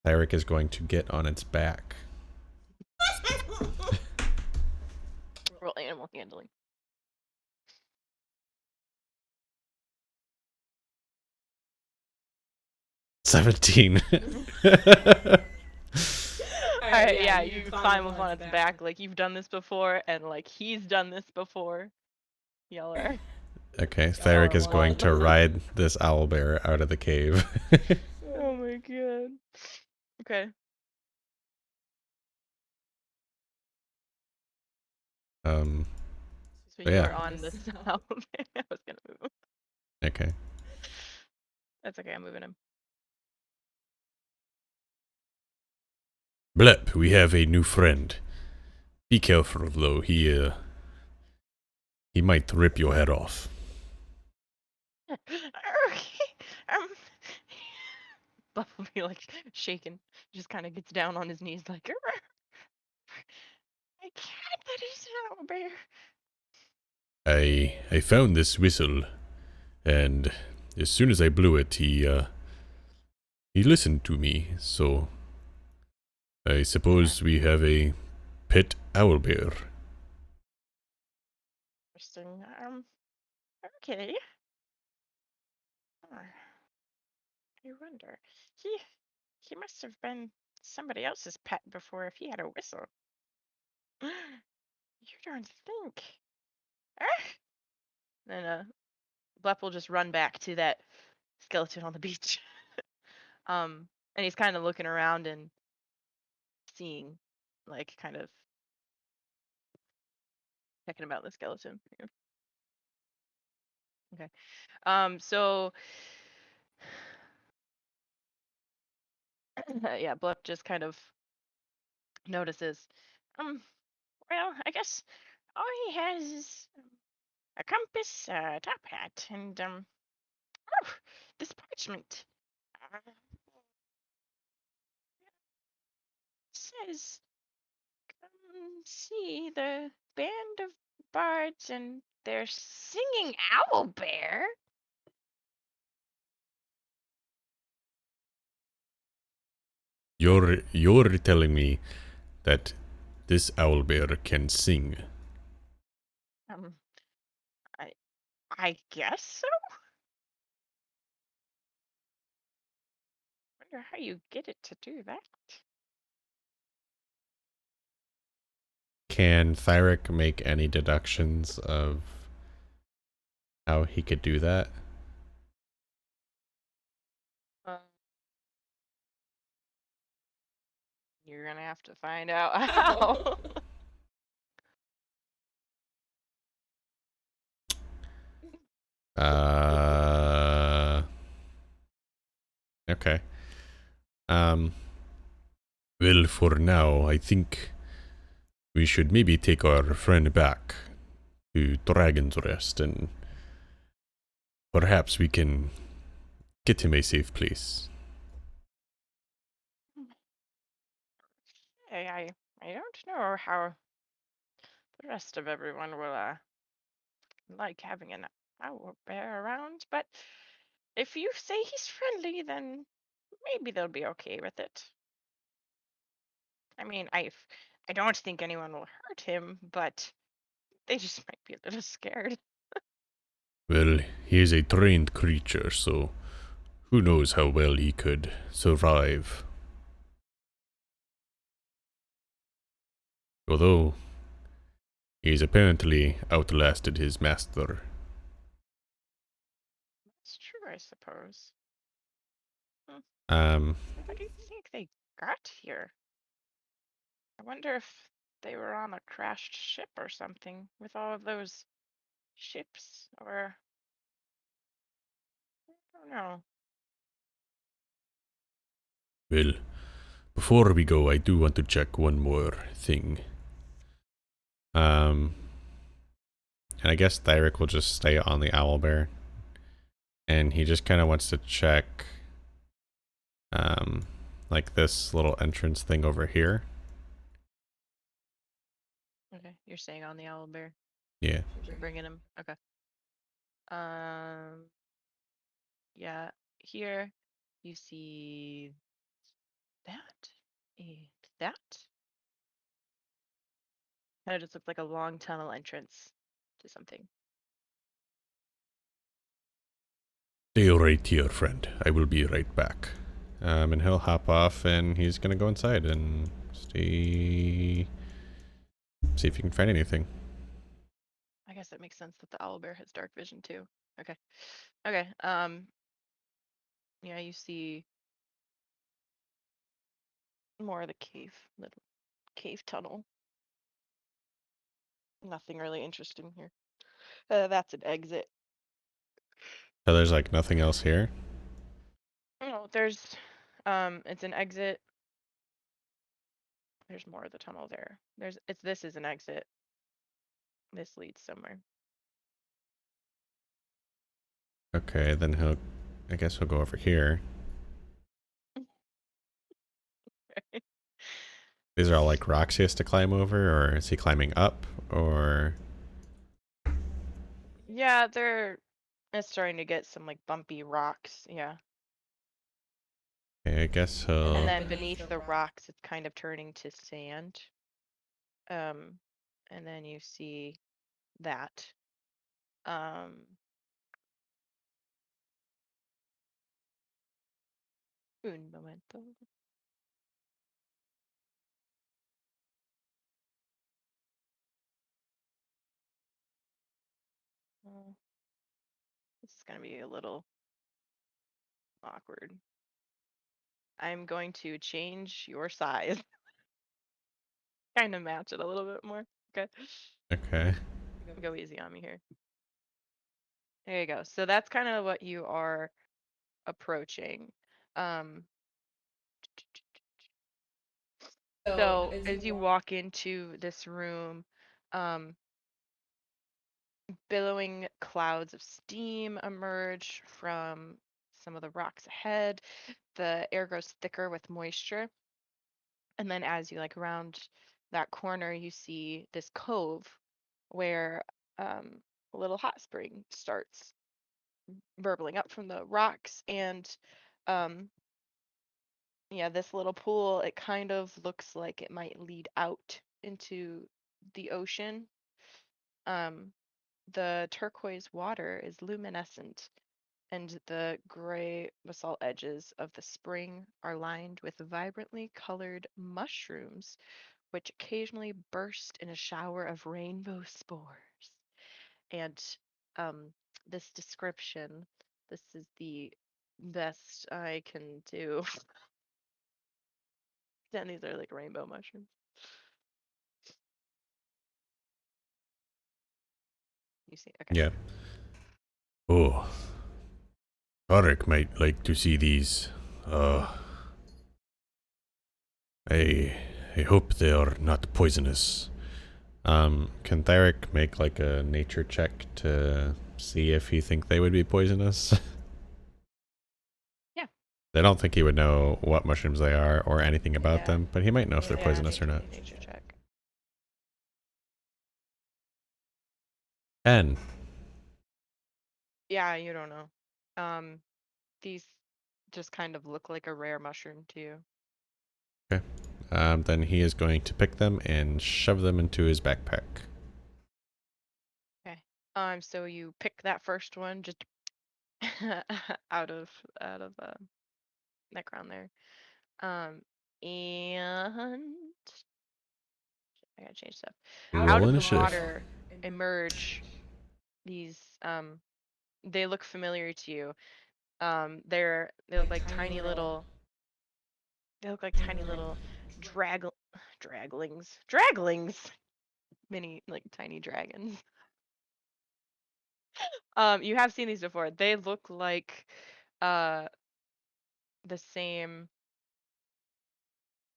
Thyrick is going to get on its back. Roll animal handling. 17. All right, Alright, yeah, yeah, you you climb climb up up on on its its back. back like you've done this before, and like he's done this before. Y'all are Okay, y'all Thyrick are is going one. to ride this owlbear out of the cave. Oh my god. Okay. um, So but you yeah, are on this now. I was gonna move him. okay. That's okay, I'm moving him. Blep, we have a new friend. Be careful, though. He might rip your head off. um, Buff will be like shaking. Just kind of gets down on his knees like, I can't, that is an owlbear. I found this whistle, and as soon as I blew it, he listened to me. So I suppose we have a pet owlbear. Interesting. Okay. Huh, I wonder. He must have been somebody else's pet before if he had a whistle. You don't think? Ah! Then Bluff will just run back to that skeleton on the beach. And he's kind of looking around and seeing, like, kind of checking about the skeleton. Yeah. Okay. So yeah, Bluff just kind of notices. Well, I guess all he has is a compass, a top hat, and oh, this parchment. Uh, says, see the band of bards, and they're singing Owlbear. You're telling me that this owlbear can sing? Um, I I guess so. Wonder how you get it to do that. Can Thyrick make any deductions of how he could do that? Uh, you're gonna have to find out how. Uh, okay. Um, well, for now, I think we should maybe take our friend back to Dragon's Rest, and perhaps we can get him a safe place. I don't know how the rest of everyone will like having an Owlbear around, but if you say he's friendly, then maybe they'll be okay with it. I mean, I don't think anyone will hurt him, but they just might be a little scared. Well, he is a trained creature, so who knows how well he could survive. Although, he's apparently outlasted his master. That's true, I suppose. Hmm, Um, how do you think they got here? I wonder if they were on a crashed ship or something with all of those ships, or I don't know. well, before we go, I do want to check one more thing. And I guess Thyrick will just stay on the owlbear, and he just kind of wants to check, like this little entrance thing over here. Okay, you're staying on the Owlbear. Yeah. You're bringing him. Okay. Um, yeah. Here, you see that and that. Kind of just looks like a long tunnel entrance to something. Stay right here, friend. I will be right back. And he'll hop off, and he's gonna go inside and see if he can find anything. I guess that makes sense that the Owlbear has dark vision too. Okay. Okay. Yeah, you see more of the cave, little cave tunnel. Nothing really interesting here. That's an exit. So there's like nothing else here. No, it's an exit. There's more of the tunnel there. This is an exit. This leads somewhere. Okay, then I guess he'll go over here. These are all like rocks he has to climb over, or is he climbing up, or? Yeah, it's starting to get some like bumpy rocks. Yeah. Okay, I guess And he'll. then beneath the rocks, it's kind of turning to sand. And then you see that. Un momento. This is gonna be a little awkward. I'm going to change your size. Kind of match it a little bit more. Okay. Okay. Go easy on me here. There you go. So that's kind of what you are approaching. Um, so as you walk into this room, um, billowing clouds of steam emerge from some of the rocks ahead. The air grows thicker with moisture. And then as you like round that corner, you see this cove where a little hot spring starts burbling up from the rocks. And um, yeah, this little pool, it kind of looks like it might lead out into the ocean. Um, the turquoise water is luminescent, and the gray basalt edges of the spring are lined with vibrantly colored mushrooms, which occasionally burst in a shower of rainbow spores. And um, this description, this is the best I can do. Then these are like rainbow mushrooms. You see? Okay. Yeah. Oh, Thyrick might like to see these. I I hope they are not poisonous. Can Thyrick make like a nature check to see if he think they would be poisonous? Yeah. I don't think he would know what mushrooms they are or anything about Yeah. them, but he might know if they're Yeah, poisonous or not. nature check. 10. Yeah, you don't know. These just kind of look like a rare mushroom to you. Okay. Then he is going to pick them and shove them into his backpack. Okay. So you pick that first one just out of that ground there. And I gotta change stuff. Out Roll of the initiative. water emerge these they look familiar to you. They look like tiny little drag draglings, mini like tiny dragons. You have seen these before. They look like uh the same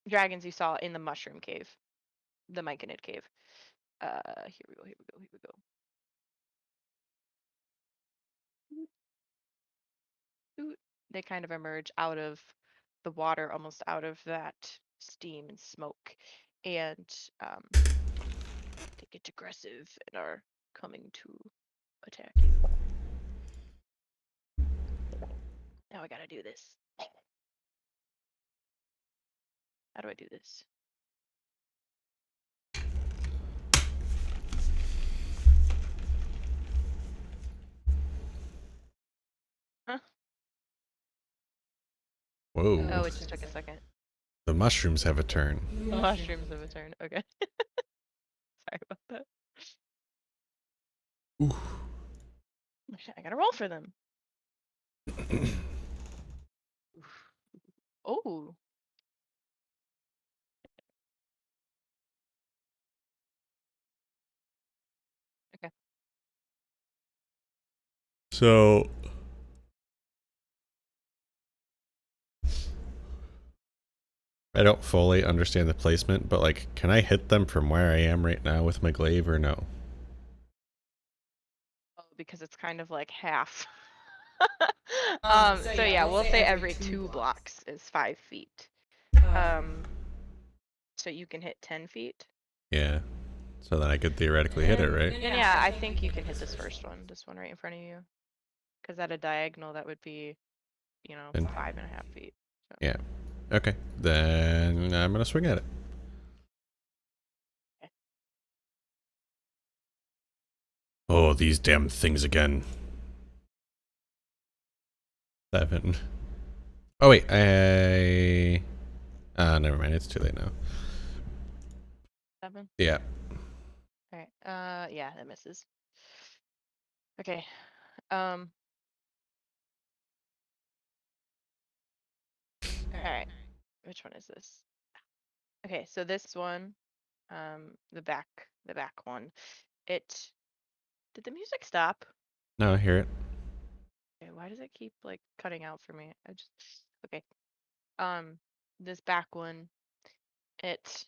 dragons you saw in the mushroom cave, the Myconid cave. Here we go, here we go, here we go. Oot. They kind of emerge out of the water, almost out of that steam and smoke, and they get aggressive and are coming to attack you. Now I gotta do this. How do I do this? Huh? Whoa. Oh, it just took a second. The mushrooms have a turn. Mushrooms have a turn. Okay. Sorry about that. Ooh. I gotta roll for them. Oh. Okay. So I don't fully understand the placement, but like, can I hit them from where I am right now with my glaive or no? Oh, because it's kind of like half. So So yeah, yeah, we'll we'll say say every every two 2 blocks is 5 feet. Um, So you can hit 10 feet. Yeah. So then I could theoretically hit it, right? Then yeah, I think you can hit this this one right in front of you. Because at a diagonal, that would be, And 5.5 feet. Yeah. Okay. Then I'm gonna swing at it. Okay. Oh, these damn things again. 7. Oh wait, never mind. It's too late now. 7. Yeah. All right. Yeah, that misses. Okay. All right. Which one is this? Okay, so this one, the back one. It did the music stop? No, I hear it. Okay, why does it keep like cutting out for me? Okay. Um, this back one, it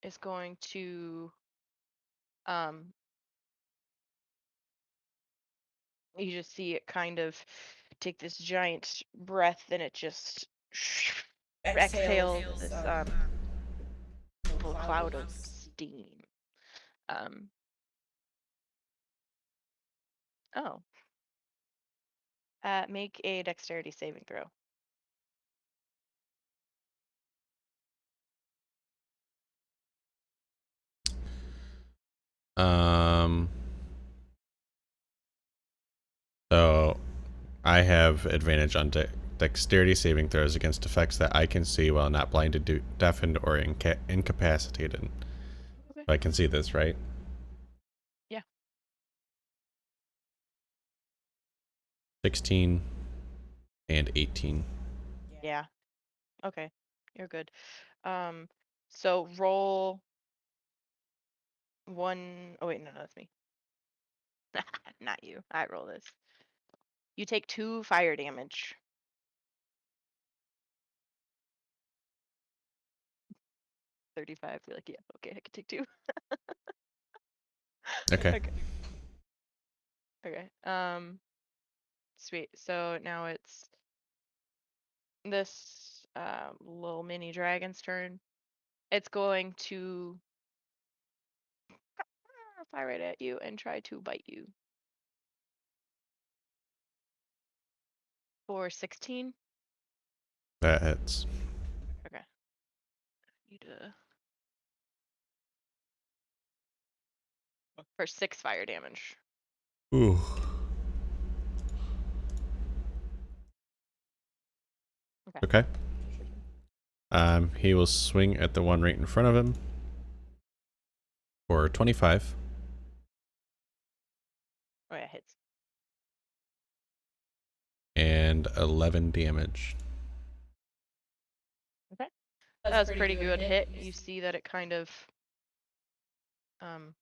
is going to um you just see it kind of take this giant breath and it just Exhales exhales this little little cloud of cloud of steam. Um, oh, make a dexterity saving throw. Um. So I have advantage on dexterity saving throws against effects that I can see while not blinded, deafened, or incapacitated. Okay. So I can see this, right? Yeah. 16 and 18. Yeah. Okay. You're good. Um, so roll one. Oh wait, no, that's me. Not you. I roll this. You take 2 fire damage. 35. You're like, yeah, okay, I can take 2. Okay. Okay. Okay. Sweet. So now it's this little mini dragon's turn. It's going to fly right at you and try to bite you for 16. That hits. Okay. Need to for 6 fire damage. Ooh. Okay. Okay. He will swing at the one right in front of him for 25 Oh yeah, hits. and 11 damage. Okay. That's That's a pretty pretty good good hit. hit. You see that it kind of um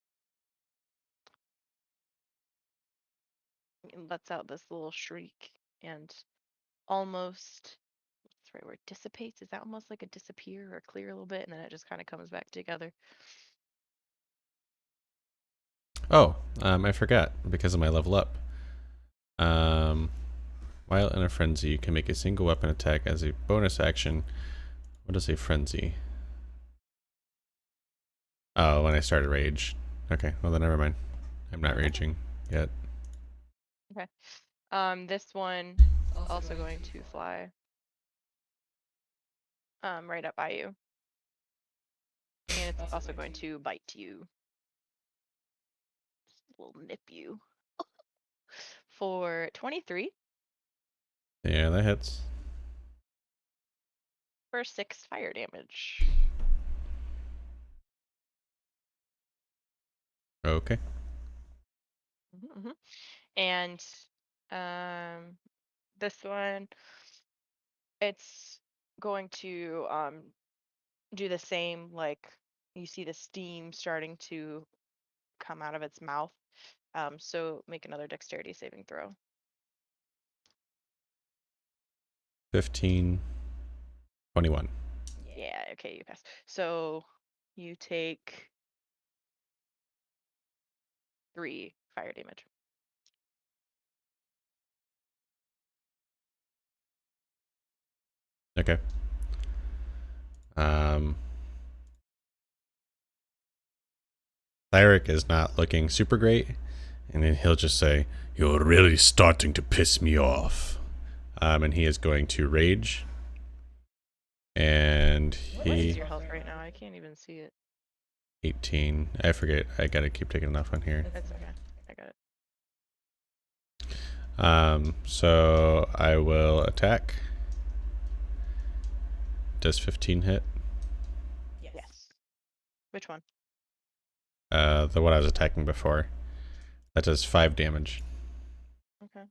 lets out this little shriek and almost what's the right word? Dissipates. Is that almost like a disappear or clear a little bit, and then it just kind of comes back together? Oh, I forgot because of my level up. While in a frenzy, you can make a single weapon attack as a bonus action. What is a frenzy? Oh, when I started rage. Okay, well then never mind. I'm not raging yet. Okay. This one also going to fly right up by you, and it's also going to bite you. Just a little nip you for 23 Yeah, that hits. for 6 fire damage. Okay. Mm-hmm. And this one, it's going to do the same. Like you see the steam starting to come out of its mouth. So make another dexterity saving throw. 15, 21. Yeah, okay, you pass. So you take 3 fire damage. Okay. Thyrick is not looking super great, and then he'll just say, "You're really starting to piss me off." And he is going to rage And What is he your health right now? I can't even see it. 18. I forget. I gotta keep taking it off on here. That's okay. I got it. So I will attack. Does 15 hit? Yes. Which one? The one I was attacking before. That does 5 damage. Okay.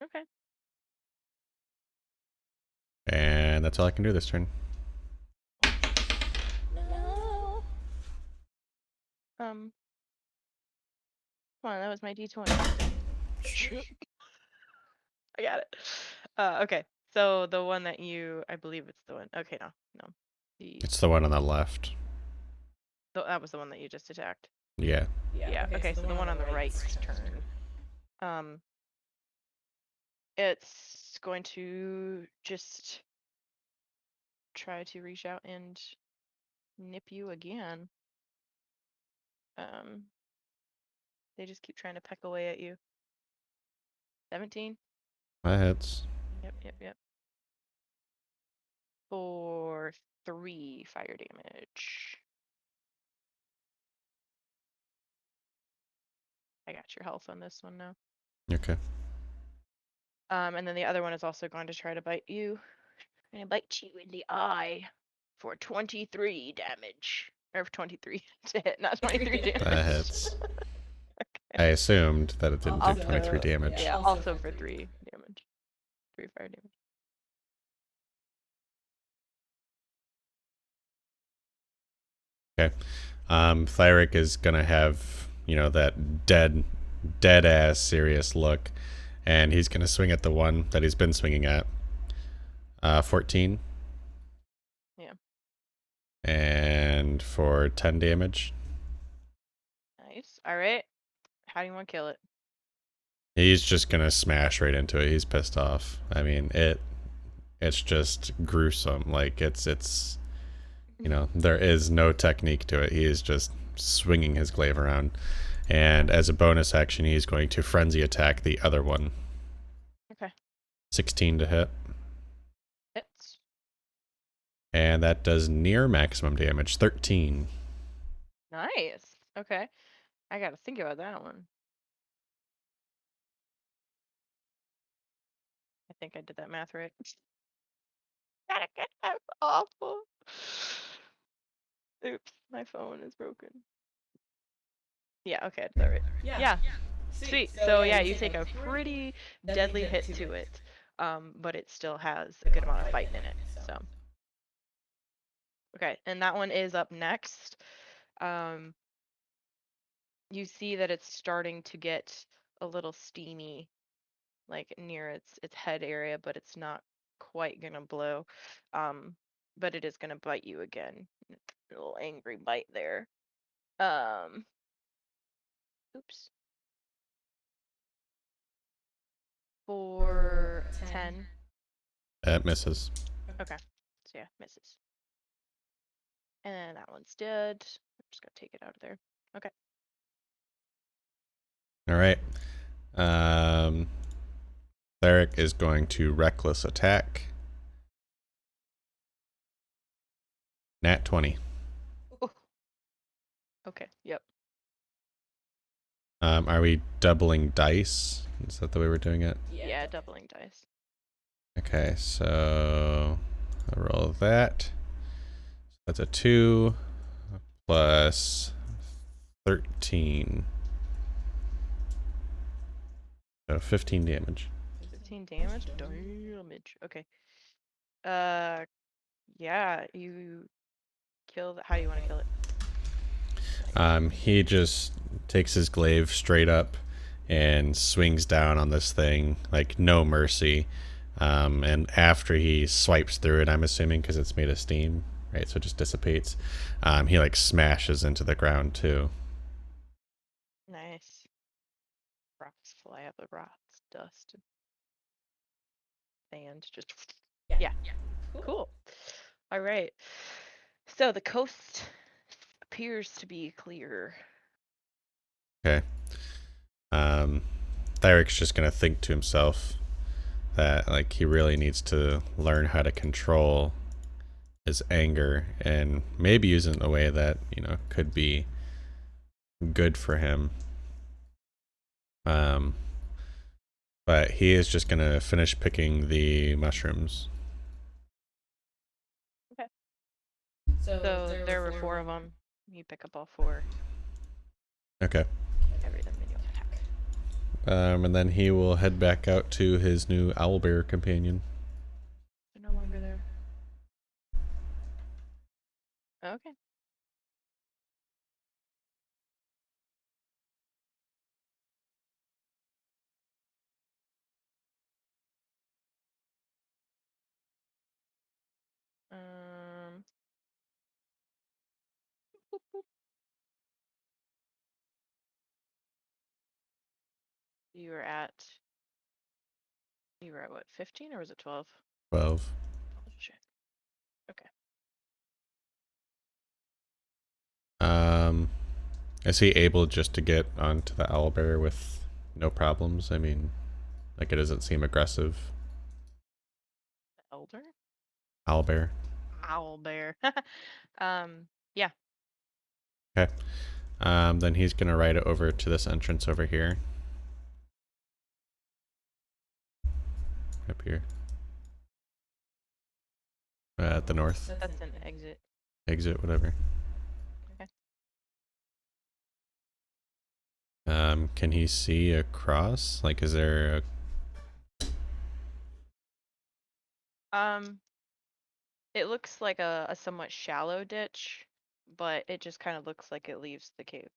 Okay. And that's all I can do this turn. No. Come on, that was my D20. I got it. Okay. So the one that I believe it's the one. Okay, no. It's the one on the left. That was the one that you just attacked. Yeah. Yeah. Okay. So the one on the right's turn. It's going to just try to reach out and nip you again. They just keep trying to peck away at you. 17. That hits. Yep. For 3 fire damage. I got your health on this one now. Okay. And then the other one is also going to try to bite you. And bite you in the eye for 23 damage. Or 23 to hit, not 23 damage. That hits. Okay. I assumed that it didn't do Also, 23 damage. Yeah, also for 3 damage. 3 fire damage. Okay. Thyrick is gonna have, that dead ass serious look, and he's gonna swing at the one that he's been swinging at. 14. Yeah. And for 10 damage. Nice. Alright. How do you want to kill it? He's just gonna smash right into it. He's pissed off. I mean, it's just gruesome. Like it's there is no technique to it. He is just swinging his glaive around. And as a bonus action, he's going to frenzy attack the other one. Okay. 16 to hit. Hits. And that does near maximum damage, 13. Nice. Okay. I gotta think about that one. I think I did that math right. That's awful. Oops, my phone is broken. Yeah, okay, it's alright. Yeah. Sweet. So yeah, you take a pretty deadly hit to it. But it still has a good amount of fight in it. So okay, and that one is up next. You see that it's starting to get a little steamy, like near its head area, but it's not quite gonna blow. But it is gonna bite you again. A little angry bite there. Oops. For 10. That misses. Okay. So yeah, misses. And then that one's dead. I'm just gonna take it out of there. Okay. All right. Thyrick is going to reckless attack. Nat 20. Ooh. Okay. Yep. Are we doubling dice? Is that the way we're doing it? Yeah, doubling dice. Okay, so I roll that. That's a 2 plus 13. So 15 damage. 15 damage? Damage. Okay. Yeah, you kill the, how do you want to kill it? He just takes his glaive straight up and swings down on this thing like no mercy. And after he swipes through it, I'm assuming because it's made of steam, right? So it just dissipates. He like smashes into the ground too. Nice. Rocks fly up, the rocks, dust, sand, just yeah. Cool. All right. So the coast appears to be clear. Okay. Thyrick's just gonna think to himself that like he really needs to learn how to control his anger and maybe use it in a way that, you know, could be good for him. Um, but he is just gonna finish picking the mushrooms. Okay. So So there were 4 of them. You pick up all 4. Okay. Every them in your pack. And then he will head back out to his new owlbear companion. They're no longer there. Okay. Um. boop, boop. You were at. You were at what? 15 or was it 12? 12. Oh shit. Okay. Um, is he able just to get onto the owlbear with no problems? I mean, like it doesn't seem aggressive. Elder. Owlbear. Owlbear. Yeah. Okay. Then he's gonna ride it over to this entrance over here. Up here. At the north. That's an exit. Exit, whatever. Okay. Can he see across? Like, is there a... Um. It looks like a somewhat shallow ditch, but it just kind of looks like it leaves the cave.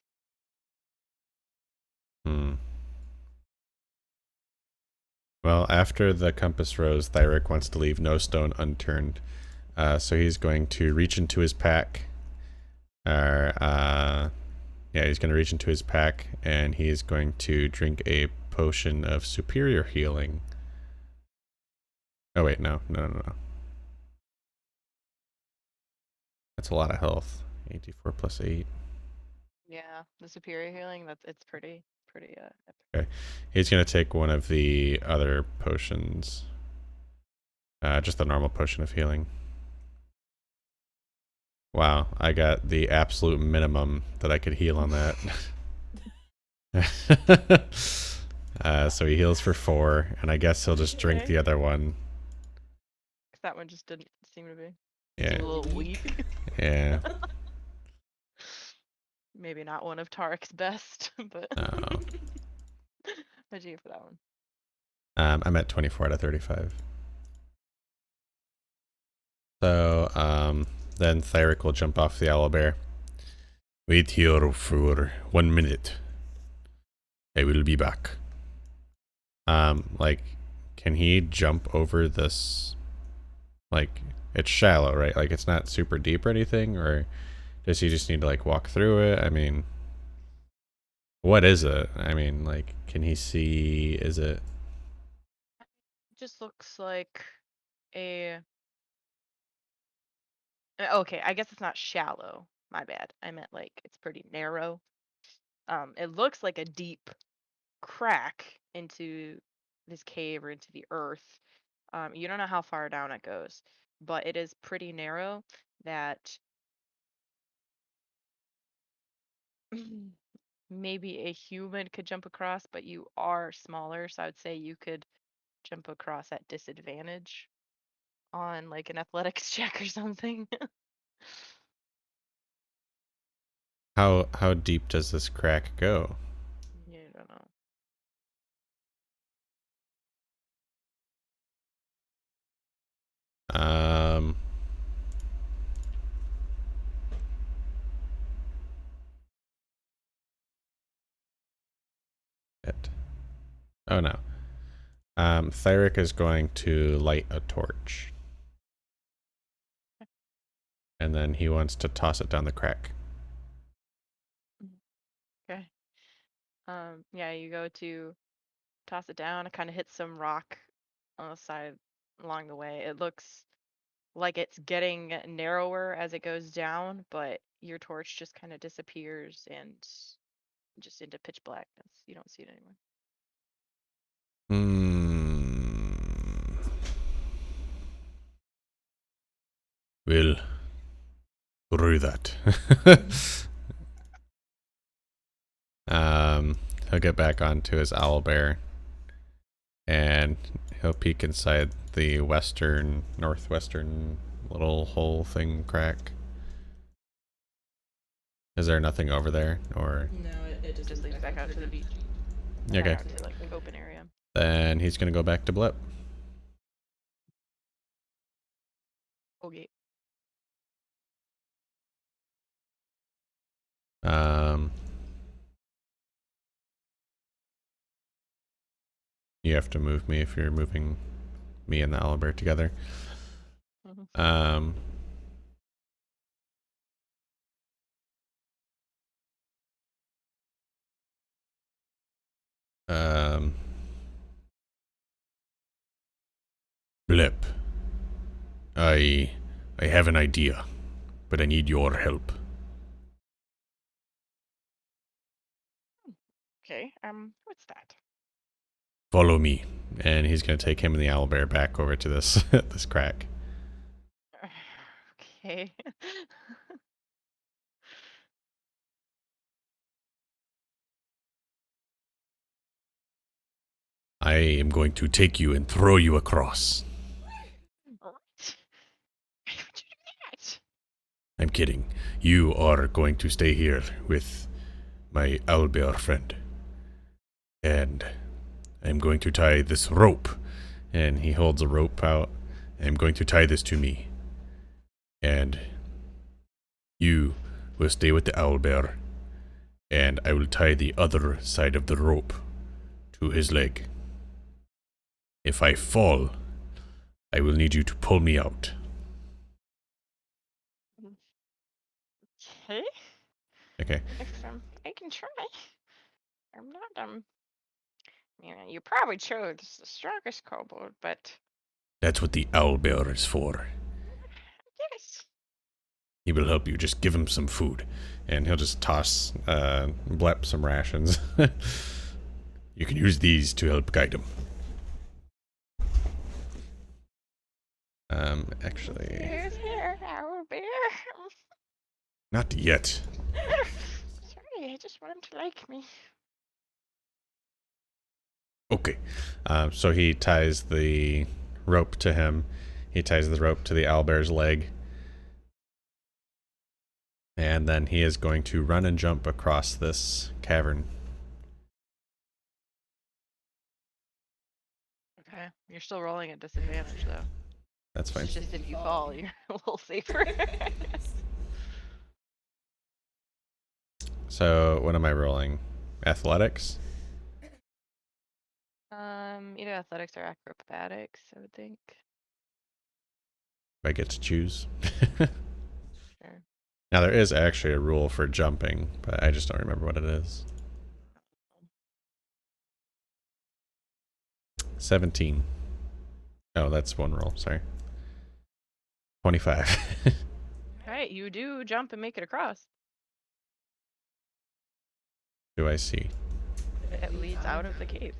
Hmm. Well, after the compass rose, Thyrick wants to leave no stone unturned. So he's going to reach into his pack. Yeah, he's going to reach into his pack and he's going to drink a potion of superior healing. Oh, wait, no. That's a lot of health. 84 plus 8. Yeah, the superior healing. It's pretty epic. Okay. He's going to take one of the other potions. Just the normal potion of healing. Wow, I got the absolute minimum that I could heal on that. So he heals for 4, and I guess he'll just drink Okay. the other one. 'Cause that one just didn't seem to be. Yeah. Seemed a little weak. Yeah. Maybe not one of Tariq's best, but No. what'd you get for that one? I'm at 24 out of 35. So, then Thyrick will jump off the owlbear. Wait here for 1 minute. I will be back. Like, can he jump over this? Like, it's shallow, right? Like, it's not super deep or anything, or does he just need to like walk through it? I mean, what is it? I mean, like, can he see? Is it? It just looks like a. Okay, I guess it's not shallow. My bad. I meant like it's pretty narrow. It looks like a deep crack into this cave or into the earth. You don't know how far down it goes, but it is pretty narrow that maybe a human could jump across, but you are smaller, so I would say you could jump across at disadvantage on like an athletics check or something. How deep does this crack go? You don't know. Um. It. Oh no. Thyrick is going to light a torch, and then he wants to toss it down the crack. Okay. Yeah, you go to toss it down. It kind of hits some rock on the side along the way. It looks like it's getting narrower as it goes down, but your torch just kind of disappears and just into pitch blackness. You don't see it anymore. Hmm. We'll through that. He'll get back onto his owlbear, and he'll peek inside the northwestern little hole thing crack. Is there nothing over there, or? No, it Just leads back out to the beach. Okay. Out to like the open area. Then he's gonna go back to Blip. Okay. You have to move me if you're moving me and the owlbear together. Mm-hmm. Blip. I have an idea, but I need your help. Okay. What's that? Follow me. And he's gonna take him and the owlbear back over to this this crack. Okay. I am going to take you and throw you across. What? Why would you do that? I'm kidding. You are going to stay here with my owlbear friend. And I'm going to tie this rope. And he holds a rope out. I'm going to tie this to me. And you will stay with the owlbear. And I will tie the other side of the rope to his leg. If I fall, I will need you to pull me out. Okay. Okay. I can try. I'm not you probably chose the strongest kobold, but That's what the owlbear is for. yes. He will help you. Just give him some food. And he'll just toss Blep some rations. You can use these to help guide him. Actually... Here's here, Owlbear. Not yet. Sorry, I just want him to like me. Okay. So he ties the rope to him. He ties the rope to the owlbear's leg. And then he is going to run and jump across this cavern. Okay. You're still rolling at disadvantage, though. That's fine. It's just if you fall, you're a little safer. So, what am I rolling? Athletics? Either athletics or acrobatics, I would think. I get to choose. Sure. Now, there is actually a rule for jumping, but I just don't remember what it is. 17. Oh, that's one roll. Sorry. 25. Alright, you do jump and make it across. Do I see? It leads out of the cave.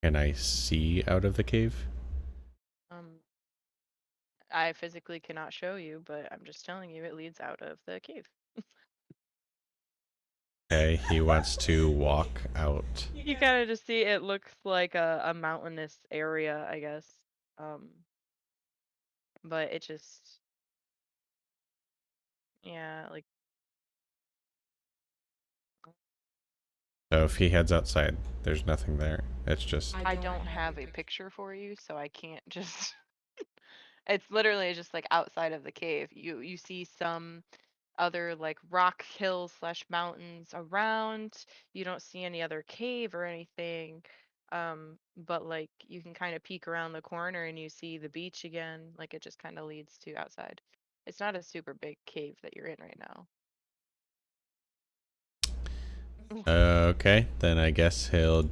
Can I see out of the cave? I physically cannot show you, but I'm just telling you it leads out of the cave. Okay, he wants to walk out. You kind of just see it looks like a mountainous area, I guess. But it just, yeah, like. So if he heads outside, there's nothing there. It's just... I don't have a picture for you, so I can't just. It's literally just like outside of the cave. You see some other like rock hills slash mountains around. You don't see any other cave or anything. But like you can kind of peek around the corner and you see the beach again. Like it just kind of leads to outside. It's not a super big cave that you're in right now. Okay, then I guess he'll...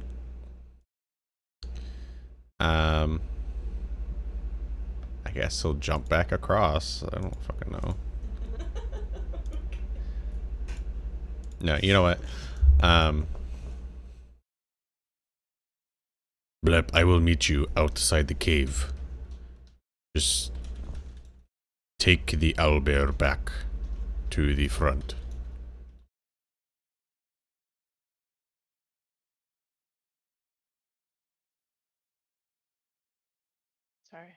I guess he'll jump back across. I don't fucking know. No, you know what? Blep, I will meet you outside the cave. Just take the owlbear back to the front. Sorry.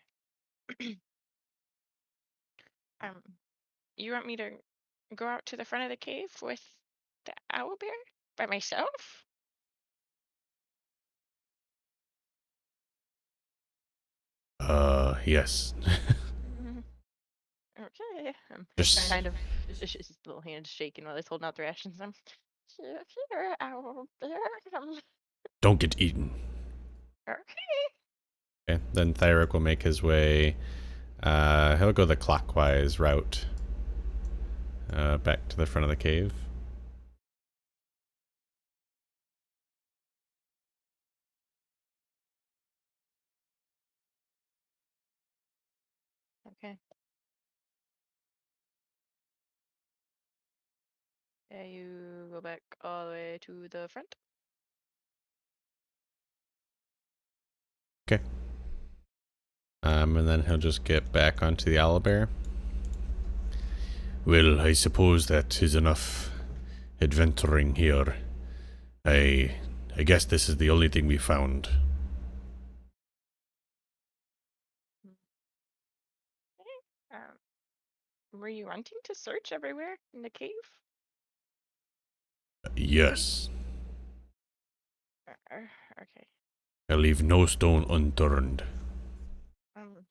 um, you want me to go out to the front of the cave with the owlbear by myself? Yes. Mhm. Okay. Just Kind of. His little hands shaking while he's holding out the rations. Here, owlbear. don't get eaten. Okay. Okay, then Thyrick will make his way. He'll go the clockwise route back to the front of the cave. Okay. Yeah, you go back all the way to the front. Okay. And then he'll just get back onto the owlbear. Well, I suppose that is enough adventuring here. I guess this is the only thing we found. Okay. Were you wanting to search everywhere in the cave? Yes. Okay. I leave no stone unturned. Um.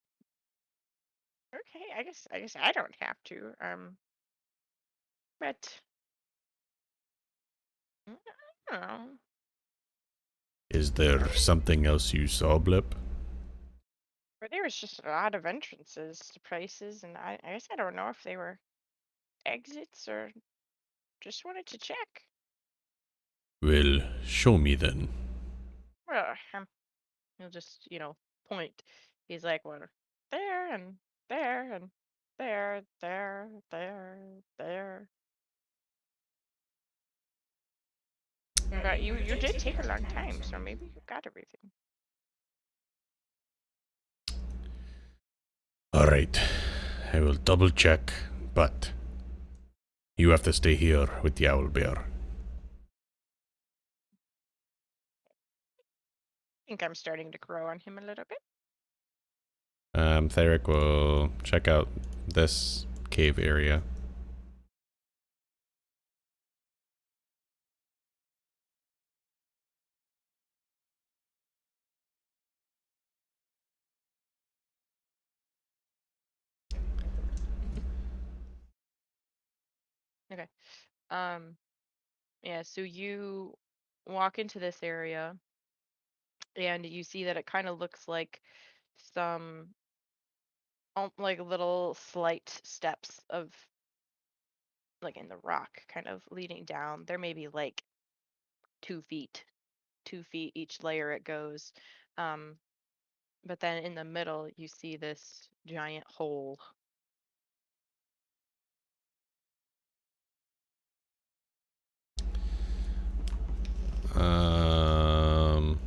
Okay. I guess I don't have to. But I don't know. Is there something else you saw, Blip? But there was just a lot of entrances to places, and I guess I don't know if they were exits or just wanted to check. Well, show me then. Well, he'll just point. He's like, well, there and there and there. But you did take a long time, so maybe you got everything. Alright, I will double check, but you have to stay here with the owlbear. I think I'm starting to grow on him a little bit. Thyrick will check out this cave area. Okay. Um, yeah, so you walk into this area and you see that it kind of looks like some like little slight steps of like in the rock kind of leading down. There may be like 2 feet, 2 feet each layer it goes. Um, but then in the middle you see this giant hole. Um,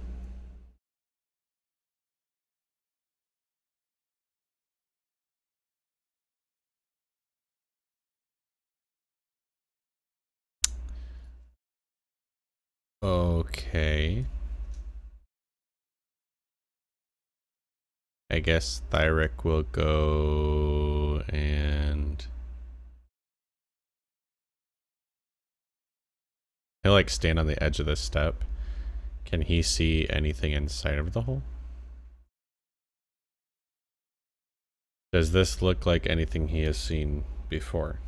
okay. I guess Thyrick will go and he'll like stand on the edge of the step. Can he see anything inside of the hole? Does this look like anything he has seen before?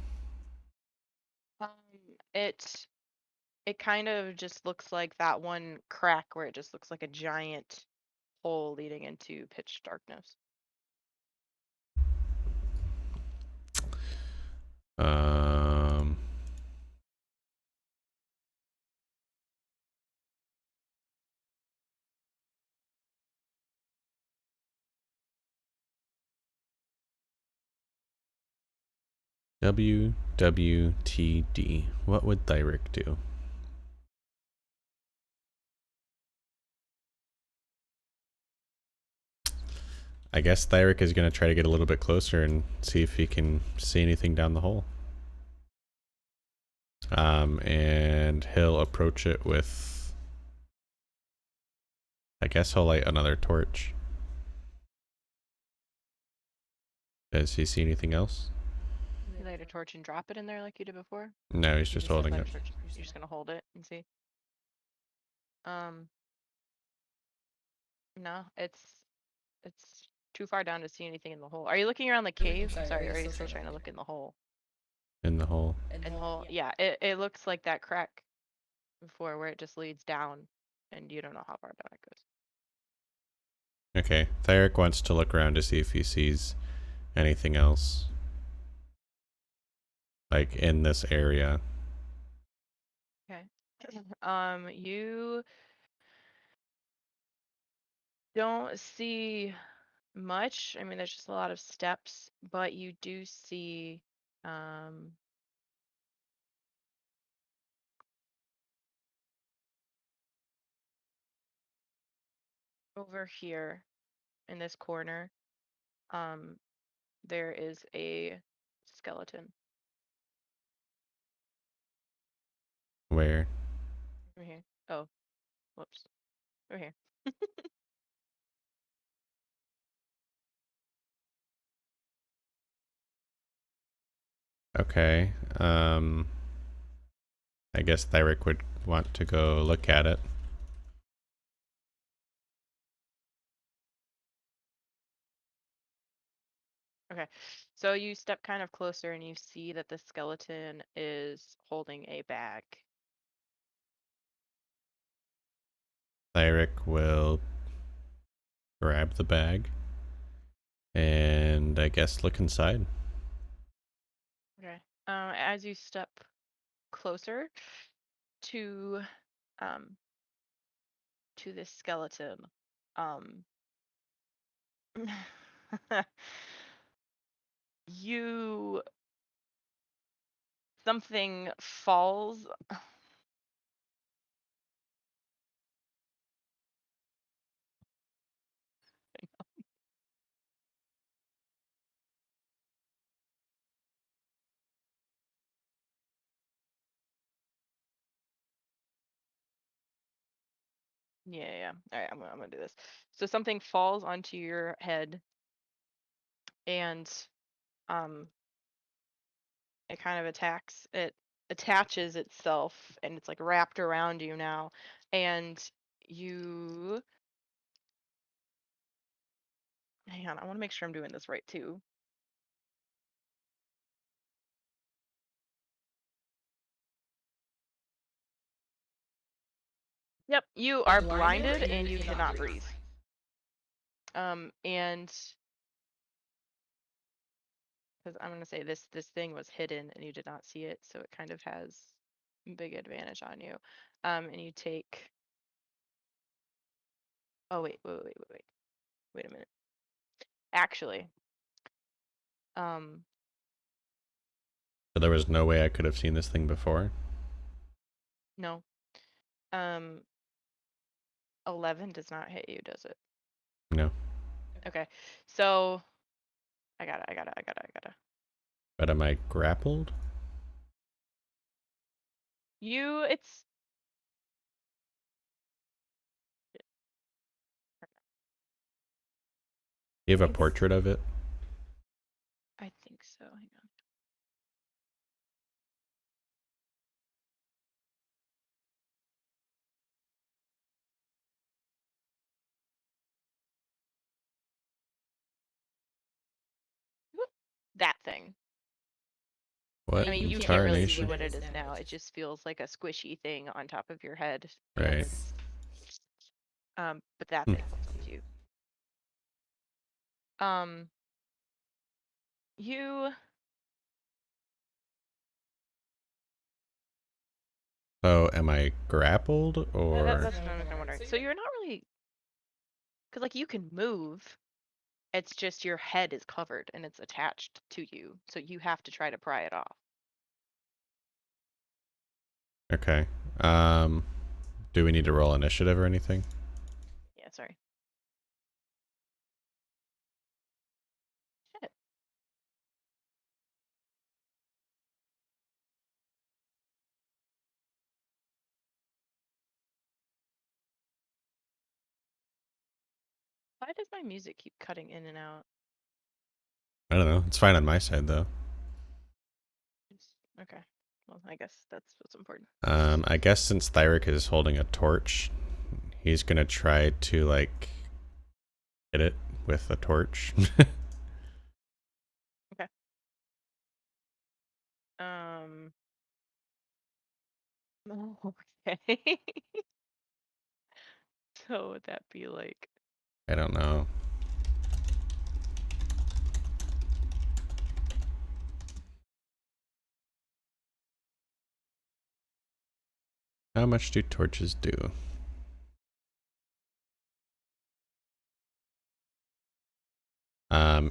Um, it it kind of just looks like that one crack where it just looks like a giant hole leading into pitch darkness. Um, WWTD. What would Thyrick do? I guess Thyrick is going to try to get a little bit closer and see if he can see anything down the hole. And he'll approach it with, I guess he'll light another torch. Does he see anything else? You light a torch and drop it in there like you did before? No, he's You just said holding light it. a torch. You're just gonna hold it and see. No, it's too far down to see anything in the hole. Are you looking around the cave? Sorry, or are you still trying to look in the hole? In the hole. In the hole, yeah. It looks like that crack before where it just leads down, and you don't know how far down it goes. Okay, Thyrick wants to look around to see if he sees anything else. Like in this area. Okay. You don't see much. I mean, there's just a lot of steps, but you do see over here in this corner, um, there is a skeleton. Where? Over here. Oh, whoops. Over here. Okay. I guess Thyrick would want to go look at it. Okay. So you step kind of closer and you see that the skeleton is holding a bag. Thyrick will grab the bag and I guess look inside. Okay. As you step closer to um this skeleton, um you something falls. Yeah. All right, I'm gonna do this. So something falls onto your head, and um, it kind of attacks. It attaches itself, and it's like wrapped around you now, and you. Hang on, I want to make sure I'm doing this right too. Yep, you are blinded and you cannot breathe. And because I'm gonna say this thing was hidden and you did not see it, so it kind of has big advantage on you. And you take. Oh wait a minute. Actually, um, So there was no way I could have seen this thing before. no. Um, 11 does not hit you, does it? No. Okay, so I gotta. But am I grappled? It's. You have a portrait of it? I think so. Hang on. Whoop. That thing. What? I mean, you can't really see Tarnation? what it is now. It just feels like a squishy thing on top of your head. Right. But that thing falls onto you. Um, you. So am I grappled or? That's what I'm kind of wondering. So you're not really, because like you can move. It's just your head is covered and it's attached to you, so you have to try to pry it off. Okay. Do we need to roll initiative or anything? Yeah, sorry. Why does my music keep cutting in and out? I don't know. It's fine on my side though. Okay. Well, I guess that's what's important. I guess since Thyrick is holding a torch, he's gonna try to like hit it with a torch. Okay. Um. Okay. So would that be like? I don't know. How much do torches do?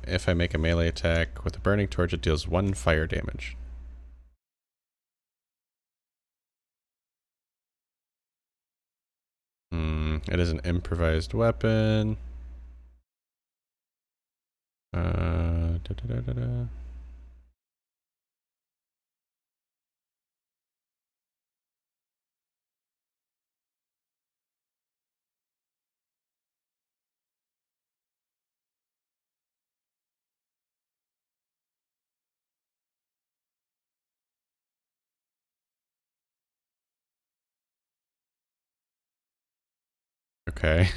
If I make a melee attack with a burning torch, it deals 1 fire damage. It is an improvised weapon. Da, da, da, da, da. Okay.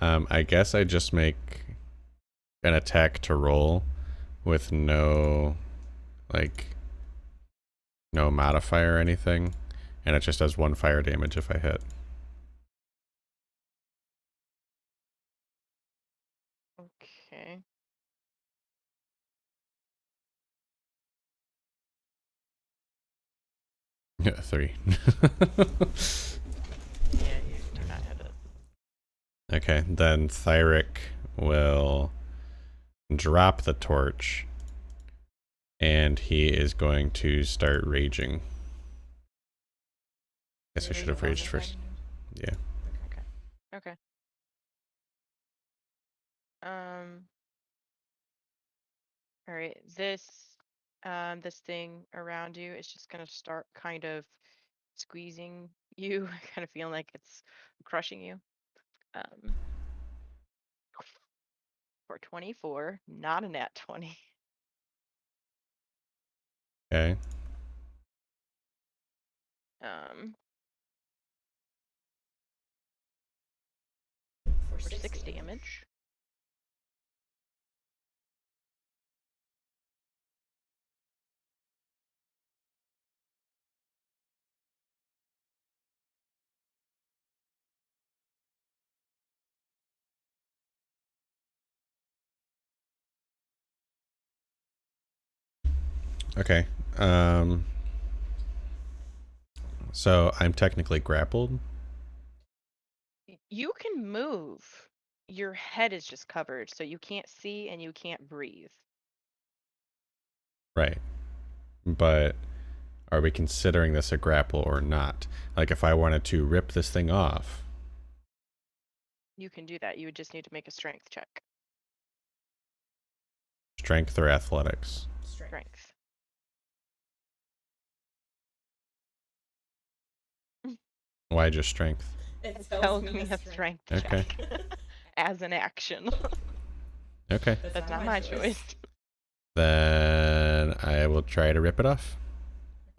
I guess I just make an attack to roll with no, like, no modifier or anything. And it just does 1 fire damage if I hit. Okay. Yeah, 3. Yeah, you do not hit it. Okay, then Thyrick will drop the torch. And he is going to start raging. Guess I should have raged first. Yeah. Okay. Okay. All right. This thing around you is just gonna start kind of squeezing you, kind of feeling like it's crushing you. Um, for 24, not a nat 20. Okay. Um, For for 6 6 damage. damage. Okay. So I'm technically grappled. You can move. Your head is just covered, so you can't see and you can't breathe. Right. But are we considering this a grapple or not? Like if I wanted to rip this thing off. You can do that. You would just need to make a strength check. Strength or athletics? Strength. Why just strength? It Tells me a strength Okay. check as an action. Okay. That's not my choice. Then I will try to rip it off.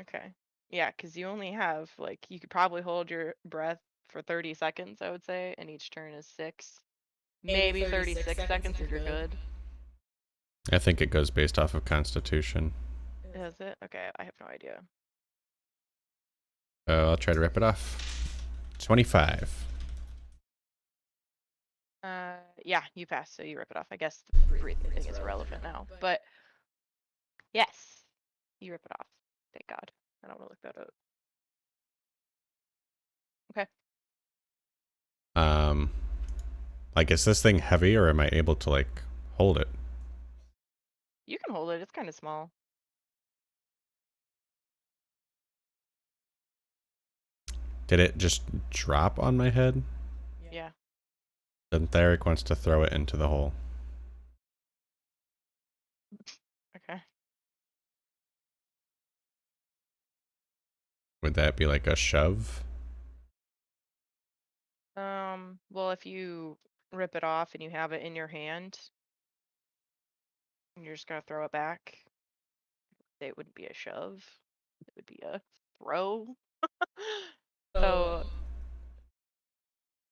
Okay. Yeah, because you only have, like, you could probably hold your breath for 30 seconds, I would say, and each turn is 6. Maybe 36 seconds if you're good. I think it goes based off of Constitution. Is it? Okay, I have no idea. I'll try to rip it off. 25. Yeah, you pass, so you rip it off. I guess the breathing thing is irrelevant now, but yes, you rip it off. Thank God. I don't want to look that up. Okay. Like, is this thing heavy or am I able to, like, hold it? You can hold it. It's kind of small. Did it just drop on my head? Yeah. Then Thyrick wants to throw it into the hole. Okay. Would that be like a shove? Well, if you rip it off and you have it in your hand, and you're just gonna throw it back. It wouldn't be a shove. It would be a throw. So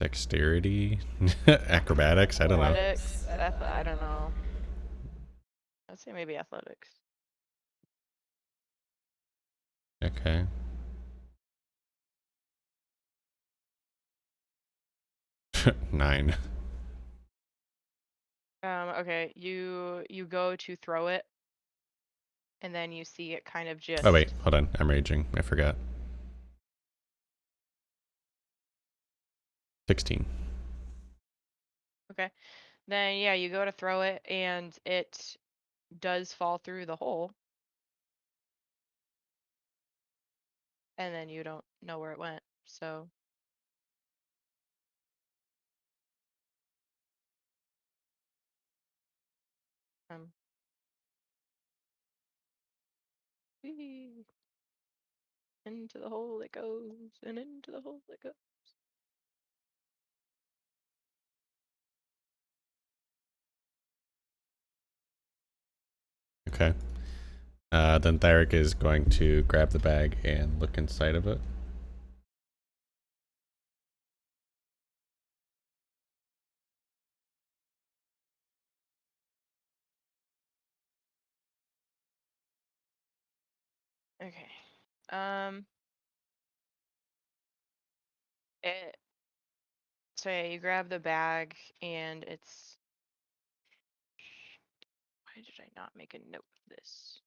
Dexterity, acrobatics. I don't know. athletics. I don't know. I'd say maybe athletics. Okay. Nine. Okay, you go to throw it, and then you see it kind of Oh wait, just. hold on. I'm raging. I forgot. 16. Okay. Then yeah, you go to throw it, and it does fall through the hole, and then you don't know where it went. So um, whee, into the hole it goes, and into the hole it goes. Okay. Then Thyrick is going to grab the bag and look inside of it. Okay. Um. It. So yeah, you grab the bag, and it's. Why did I not make a note of this?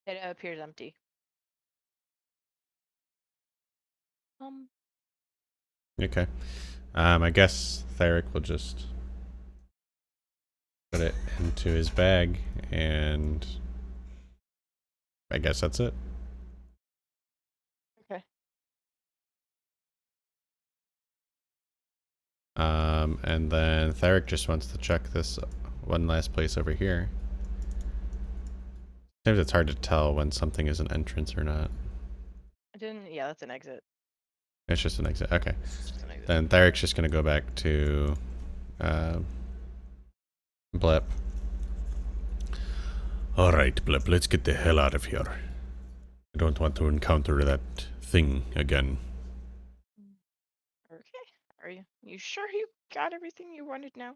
It appears empty. Um. Okay. I guess Thyrick will just put it into his bag, and I guess that's it. Okay. And then Thyrick just wants to check this one last place over here. Sometimes it's hard to tell when something is an entrance or not. I didn't. Yeah, that's an exit. It's just an exit. Okay. Just an exit. Then Thyrick's just going to go back to Blip. Alright, Blip, let's get the hell out of here. I don't want to encounter that thing again. Okay. Are you sure you got everything you wanted now?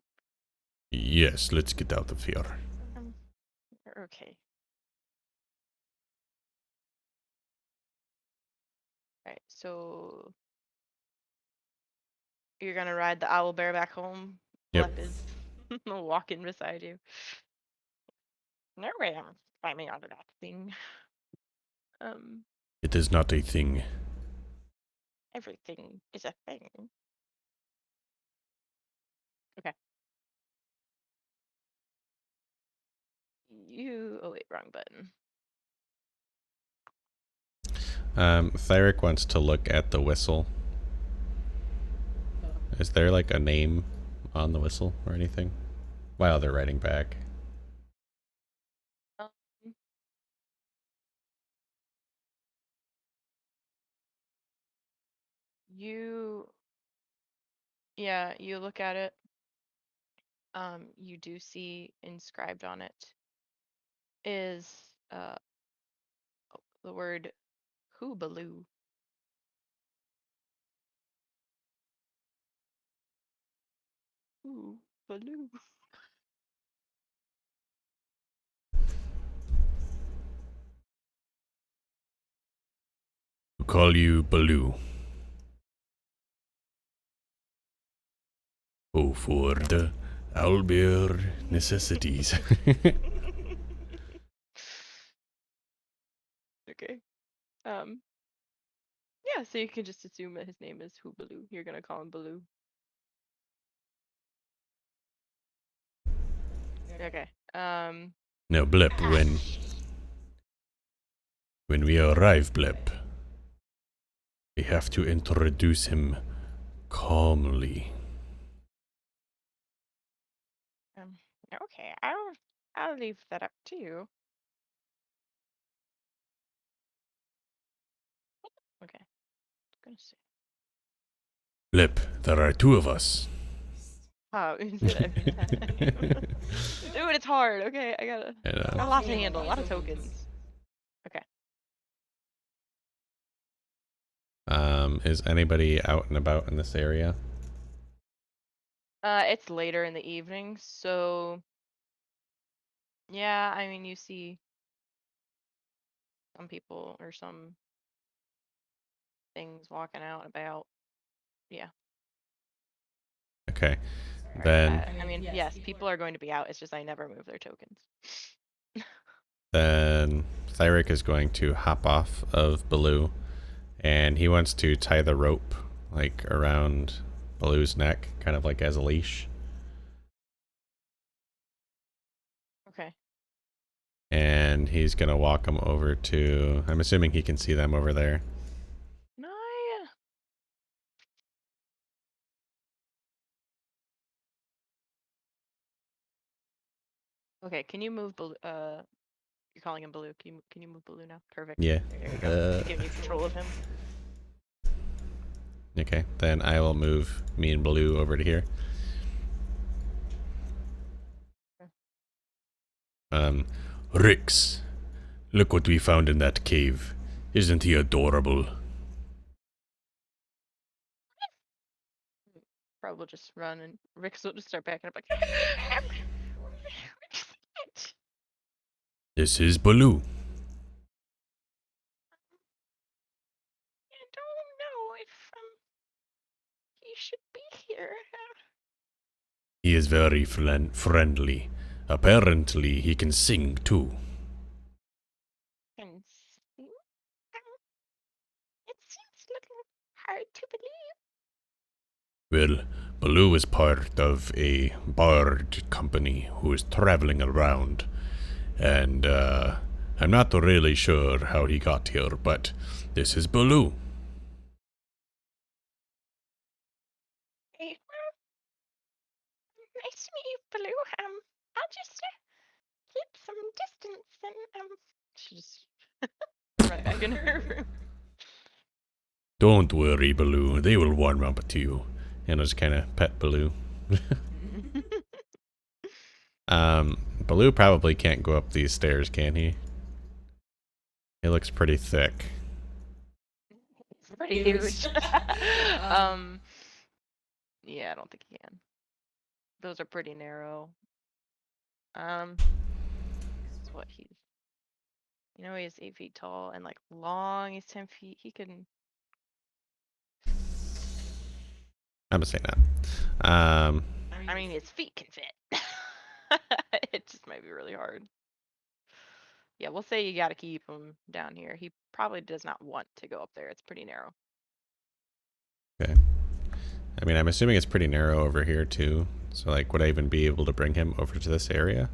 Yes, let's get out of here. Um, okay. Alright, so you're gonna ride the Owlbear back home? Yep. Blep is walking beside you. No way I'm climbing onto that thing. Um, It is not a thing. everything is a thing. Okay. Oh wait, wrong button. Thyrick wants to look at the whistle. Is there like a name on the whistle or anything? While they're riding back. Um, you, yeah, you look at it. You do see inscribed on it is the word Hoobaloo. Hoobaloo. We'll call you Baloo. Oh, for the Owlbear necessities. Okay. Um, yeah, so you can just assume that his name is Hoobaloo. You're gonna call him Baloo. Okay. Now, Blip, when we arrive, Blip, we have to introduce him calmly. um, okay, I'll leave that up to you. Okay, gonna see. Lip, there are two of us. Oh, you do that every time. Dude, it's hard. Okay, I got a lot to handle, a lot of tokens. Okay. Is anybody out and about in this area? It's later in the evening, so yeah, I mean, you see some people or some things walking out and about. Yeah. Okay. Sorry, Then I mean, yes, people are going to be out. It's just I never move their tokens. then Thyrick is going to hop off of Baloo, and he wants to tie the rope like around Baloo's neck, kind of like as a leash. Okay. And he's gonna walk him over to. I'm assuming he can see them over there. No. Okay, can you move Baloo? You're calling him Baloo. Can you move Baloo now? Perfect. Yeah. There you go. Giving you control of him. Okay. Then I will move me and Baloo over to here. Rix, look what we found in that cave. Isn't he adorable? Probably will just run and Rick's will just start backing up like. This is Baloo. I don't know if he should be here. He is very friendly. Apparently, he can sing too. And it seems a little hard to believe. Well, Baloo is part of a bard company who is traveling around. And, I'm not really sure how he got here, but this is Baloo. Hey, nice to meet you, Baloo. I'll just keep some distance and she just run back in her room. Don't worry, Baloo. They will warm up to you. And I just kind of pet Baloo. Baloo probably can't go up these stairs, can he? He looks pretty thick. It's pretty huge. Yeah, I don't think he can. Those are pretty narrow. This is what he's. You know, he's 8 feet tall and like long. He's 10 feet. He can. I'm gonna say that. I mean, his feet can fit. It just might be really hard. Yeah, we'll say you got to keep him down here. He probably does not want to go up there. It's pretty narrow. Okay. I mean, I'm assuming it's pretty narrow over here too. So, like, would I even be able to bring him over to this area?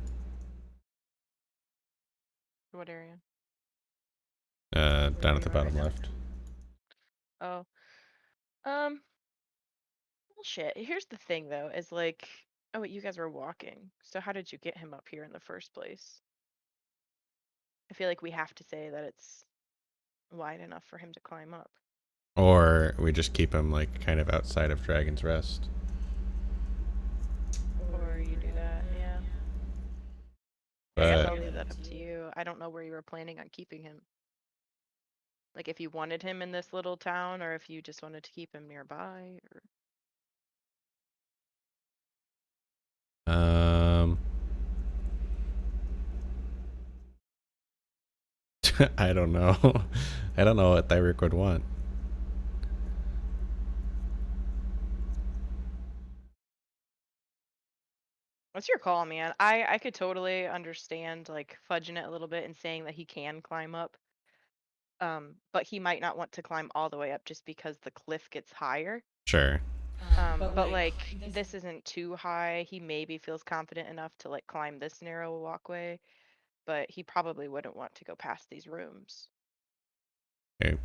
What area? Down at the bottom left. Oh. Well, shit. Here's the thing, though, is like, oh, wait, you guys were walking. So how did you get him up here in the first place? I feel like we have to say that it's wide enough for him to climb up. Or we just keep him, like, kind of outside of Dragon's Rest. Or you do that, yeah. I guess I'll leave that up to you. I don't know where you were planning on keeping him. Like if you wanted him in this little town or if you just wanted to keep him nearby or I don't know. I don't know what Thyrick would want. what's your call, man? I could totally understand like fudging it a little bit and saying that he can climb up. But he might not want to climb all the way up just because the cliff gets higher. Sure. But like this isn't too high. He maybe feels confident enough to like climb this narrow walkway, but he probably wouldn't want to go past these rooms. Okay.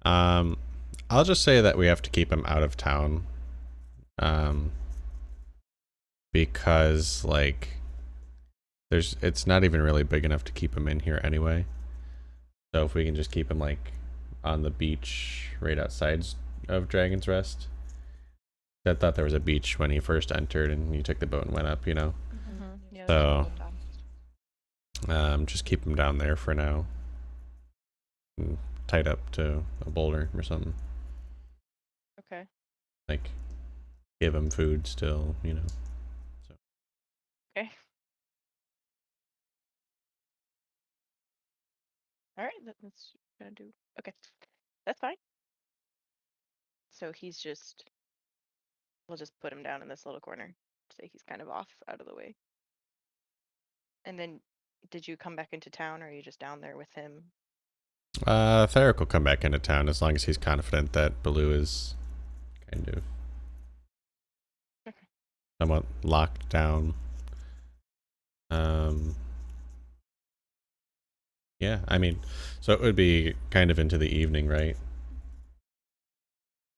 I'll just say that we have to keep him out of town. Because like it's not even really big enough to keep him in here anyway. So if we can just keep him like on the beach right outside of Dragon's Rest, I thought there was a beach when he first entered, and you took the boat and went up. Yeah, there's So, a boat down. just keep him down there for now, and tied up to a boulder or something. Okay. Like, give him food still. So. Okay. All right, that's gonna do. Okay, that's fine. So he's just. We'll just put him down in this little corner. Say he's kind of off out of the way. And then, did you come back into town, or are you just down there with him? Thyrick will come back into town as long as he's confident that Baloo is kind of somewhat locked down. Yeah, I mean, so it would be kind of into the evening, right?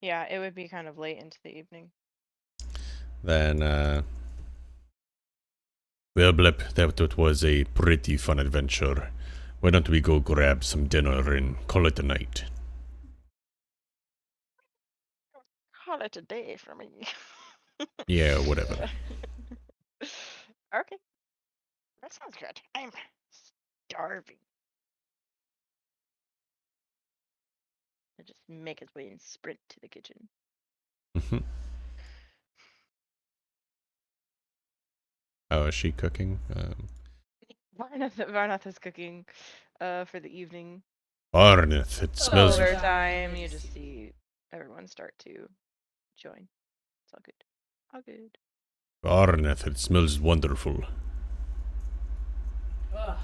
Yeah, it would be kind of late into the evening. Then, well, Blip, that was a pretty fun adventure. Why don't we go grab some dinner and call it a night? Call it a day for me. Yeah, whatever. Okay, that sounds good. I'm starving. I just make his way and sprint to the kitchen. Oh, is she cooking? Varnath is cooking for the evening. Arneth, it smells. Over time, you just see everyone start to join. It's all good. All good. Arneth, it smells wonderful. Well,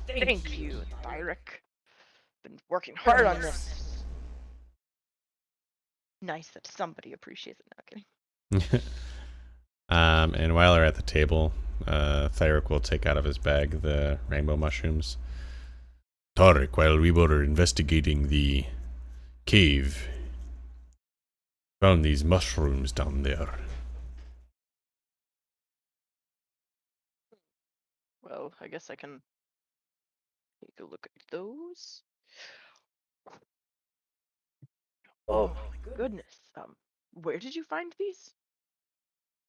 thank you, Thyrick. Been working hard on this. Nice that somebody appreciates it. No kidding. And while they're at the table, Thyrick will take out of his bag the rainbow mushrooms. Thyrick, while we were investigating the cave, found these mushrooms down there. Well, I guess I can take a look at those. Oh my goodness. Where did you find these?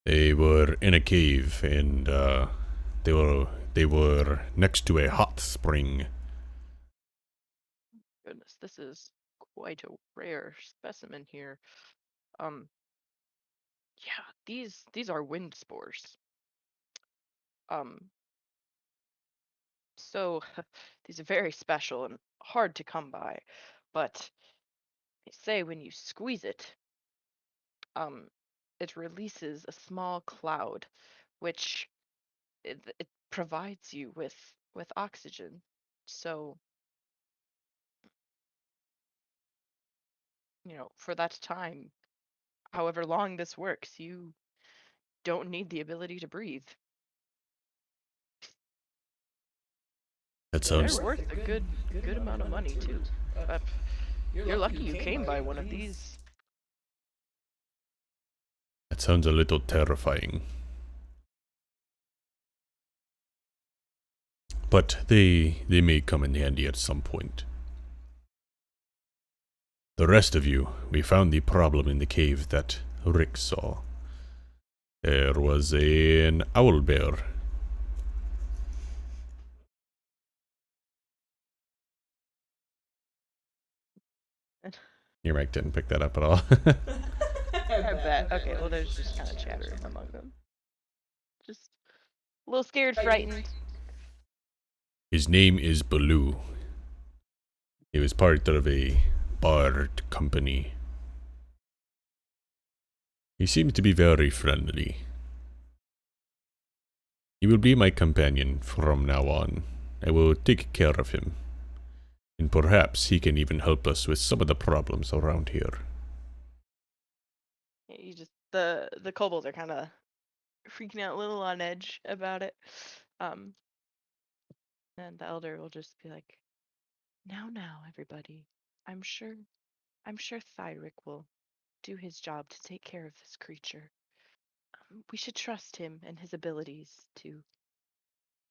They were in a cave, and they were next to a hot spring. Goodness, this is quite a rare specimen here. Um, yeah, these are wind spores. Um, so these are very special and hard to come by, but they say when you squeeze it, um, it releases a small cloud, which it provides you with oxygen. So, for that time, however long this works, you don't need the ability to breathe. That They're sounds. worth a good amount of money too. Uh, you're lucky you came by one of these. That sounds a little terrifying. But they may come in handy at some point. The rest of you, we found the problem in the cave that Rick saw. There was an owlbear. Your mic didn't pick that up at all. I bet. Okay, well, there's just kind of chatter among them. Just a little scared, frightened. His name is Baloo. He was part of a bard company. He seems to be very friendly. He will be my companion from now on. I will take care of him. And perhaps he can even help us with some of the problems around here. You just the kobolds are kind of freaking out, a little on edge about it. Um, and the elder will just be like, now, everybody. I'm sure, I'm sure Thyrick will do his job to take care of this creature. We should trust him and his abilities to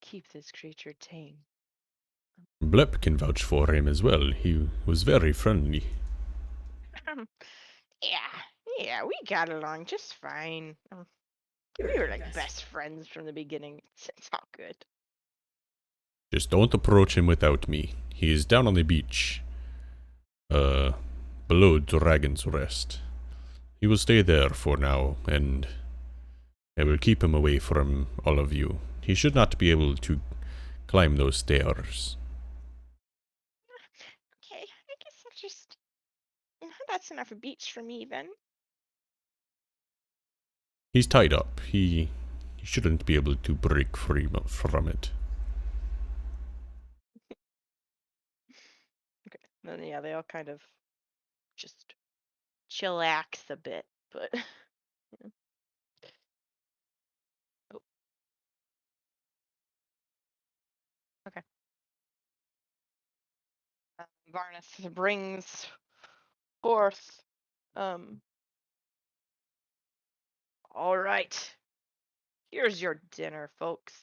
keep this creature tame. Blep can vouch for him as well. He was very friendly. Yeah, Yeah, we got along just fine. We were like best friends from the beginning. It's all good. Just don't approach him without me. He is down on the beach. Below Dragon's Rest. He will stay there for now, and I will keep him away from all of you. He should not be able to climb those stairs. Okay, I guess I'll just. That's enough of beach for me then. He's tied up. He shouldn't be able to break free from it. Okay. Then yeah, they all kind of just chillax a bit, but. Yeah. Oh, okay. Varnus brings forth. Um. All right. Here's your dinner, folks.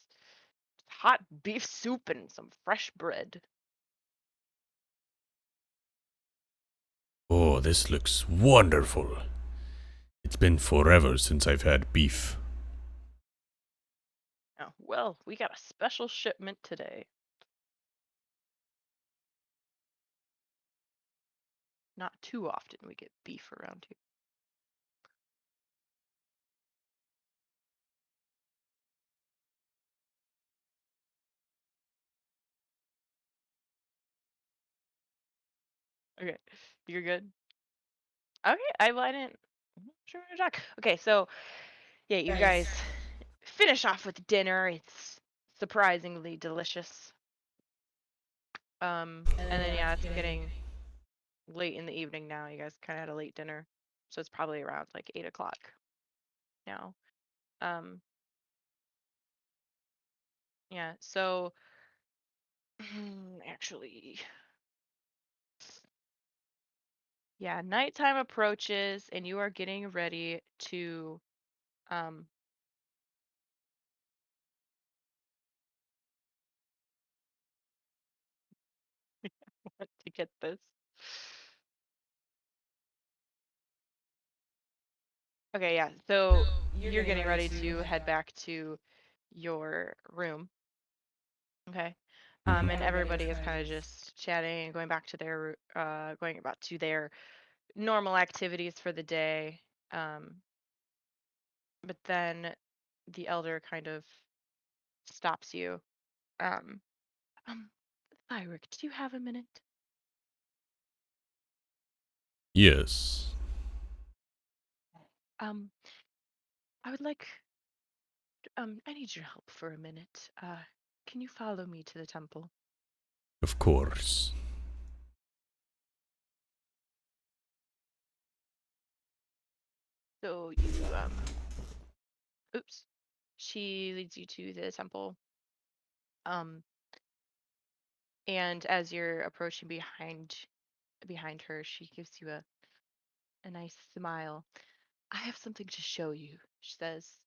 Hot beef soup and some fresh bread. Oh, this looks wonderful. It's been forever since I've had beef. Oh, well, we got a special shipment today. Not too often we get beef around here. Okay, you're good. Okay, I didn't. I'm not sure what to talk. Okay, so yeah, you guys finish off with dinner. It's surprisingly delicious. And then yeah, it's getting late in the evening now. You guys kind of had a late dinner, so it's probably around like 8 o'clock now. Um, yeah. So actually, yeah, nighttime approaches, and you are getting ready to um to get this. Okay, yeah. So you're getting ready to head back to your room. Okay. Mhm. And everybody is kind of just chatting and going back to their going about to their normal activities for the day. Um, but then the elder kind of stops you. Um, um, Thyrick, do you have a minute? Yes, Um, I would like I need your help for a minute. Can you follow me to the temple? of course. So you oops. She leads you to the temple. Um, and as you're approaching behind her, she gives you a nice smile. I have something to show you, she says.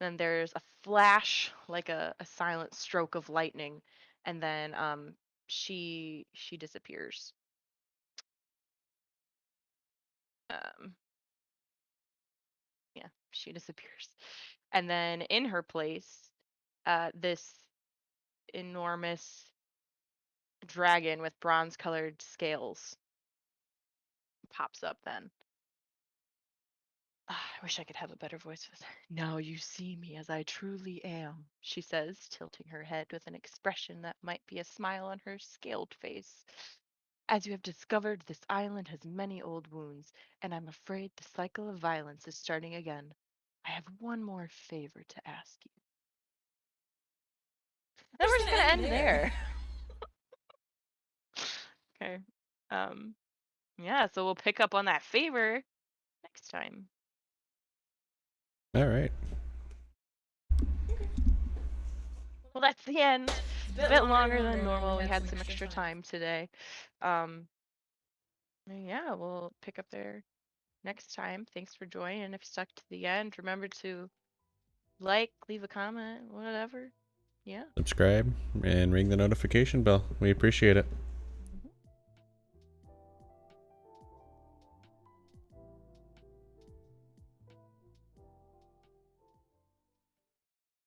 Then there's a flash, like a silent stroke of lightning, and then she disappears. Um, yeah, she disappears. And then in her place, this enormous dragon with bronze colored scales pops up then. Ah, I wish I could have a better voice for that. Now you see me as I truly am, she says, tilting her head with an expression that might be a smile on her scaled face. As you have discovered, this island has many old wounds, and I'm afraid the cycle of violence is starting again. I have one more favor to ask you. Then we're just gonna end there. Okay. Um, yeah, so we'll pick up on that favor next time. All right. Well, that's the end. It's a bit longer than normal. We had some extra time today. Um, yeah, we'll pick up there next time. Thanks for joining. And if you stuck to the end, remember to like, leave a comment, whatever. Yeah. Subscribe and ring the notification bell. We appreciate it.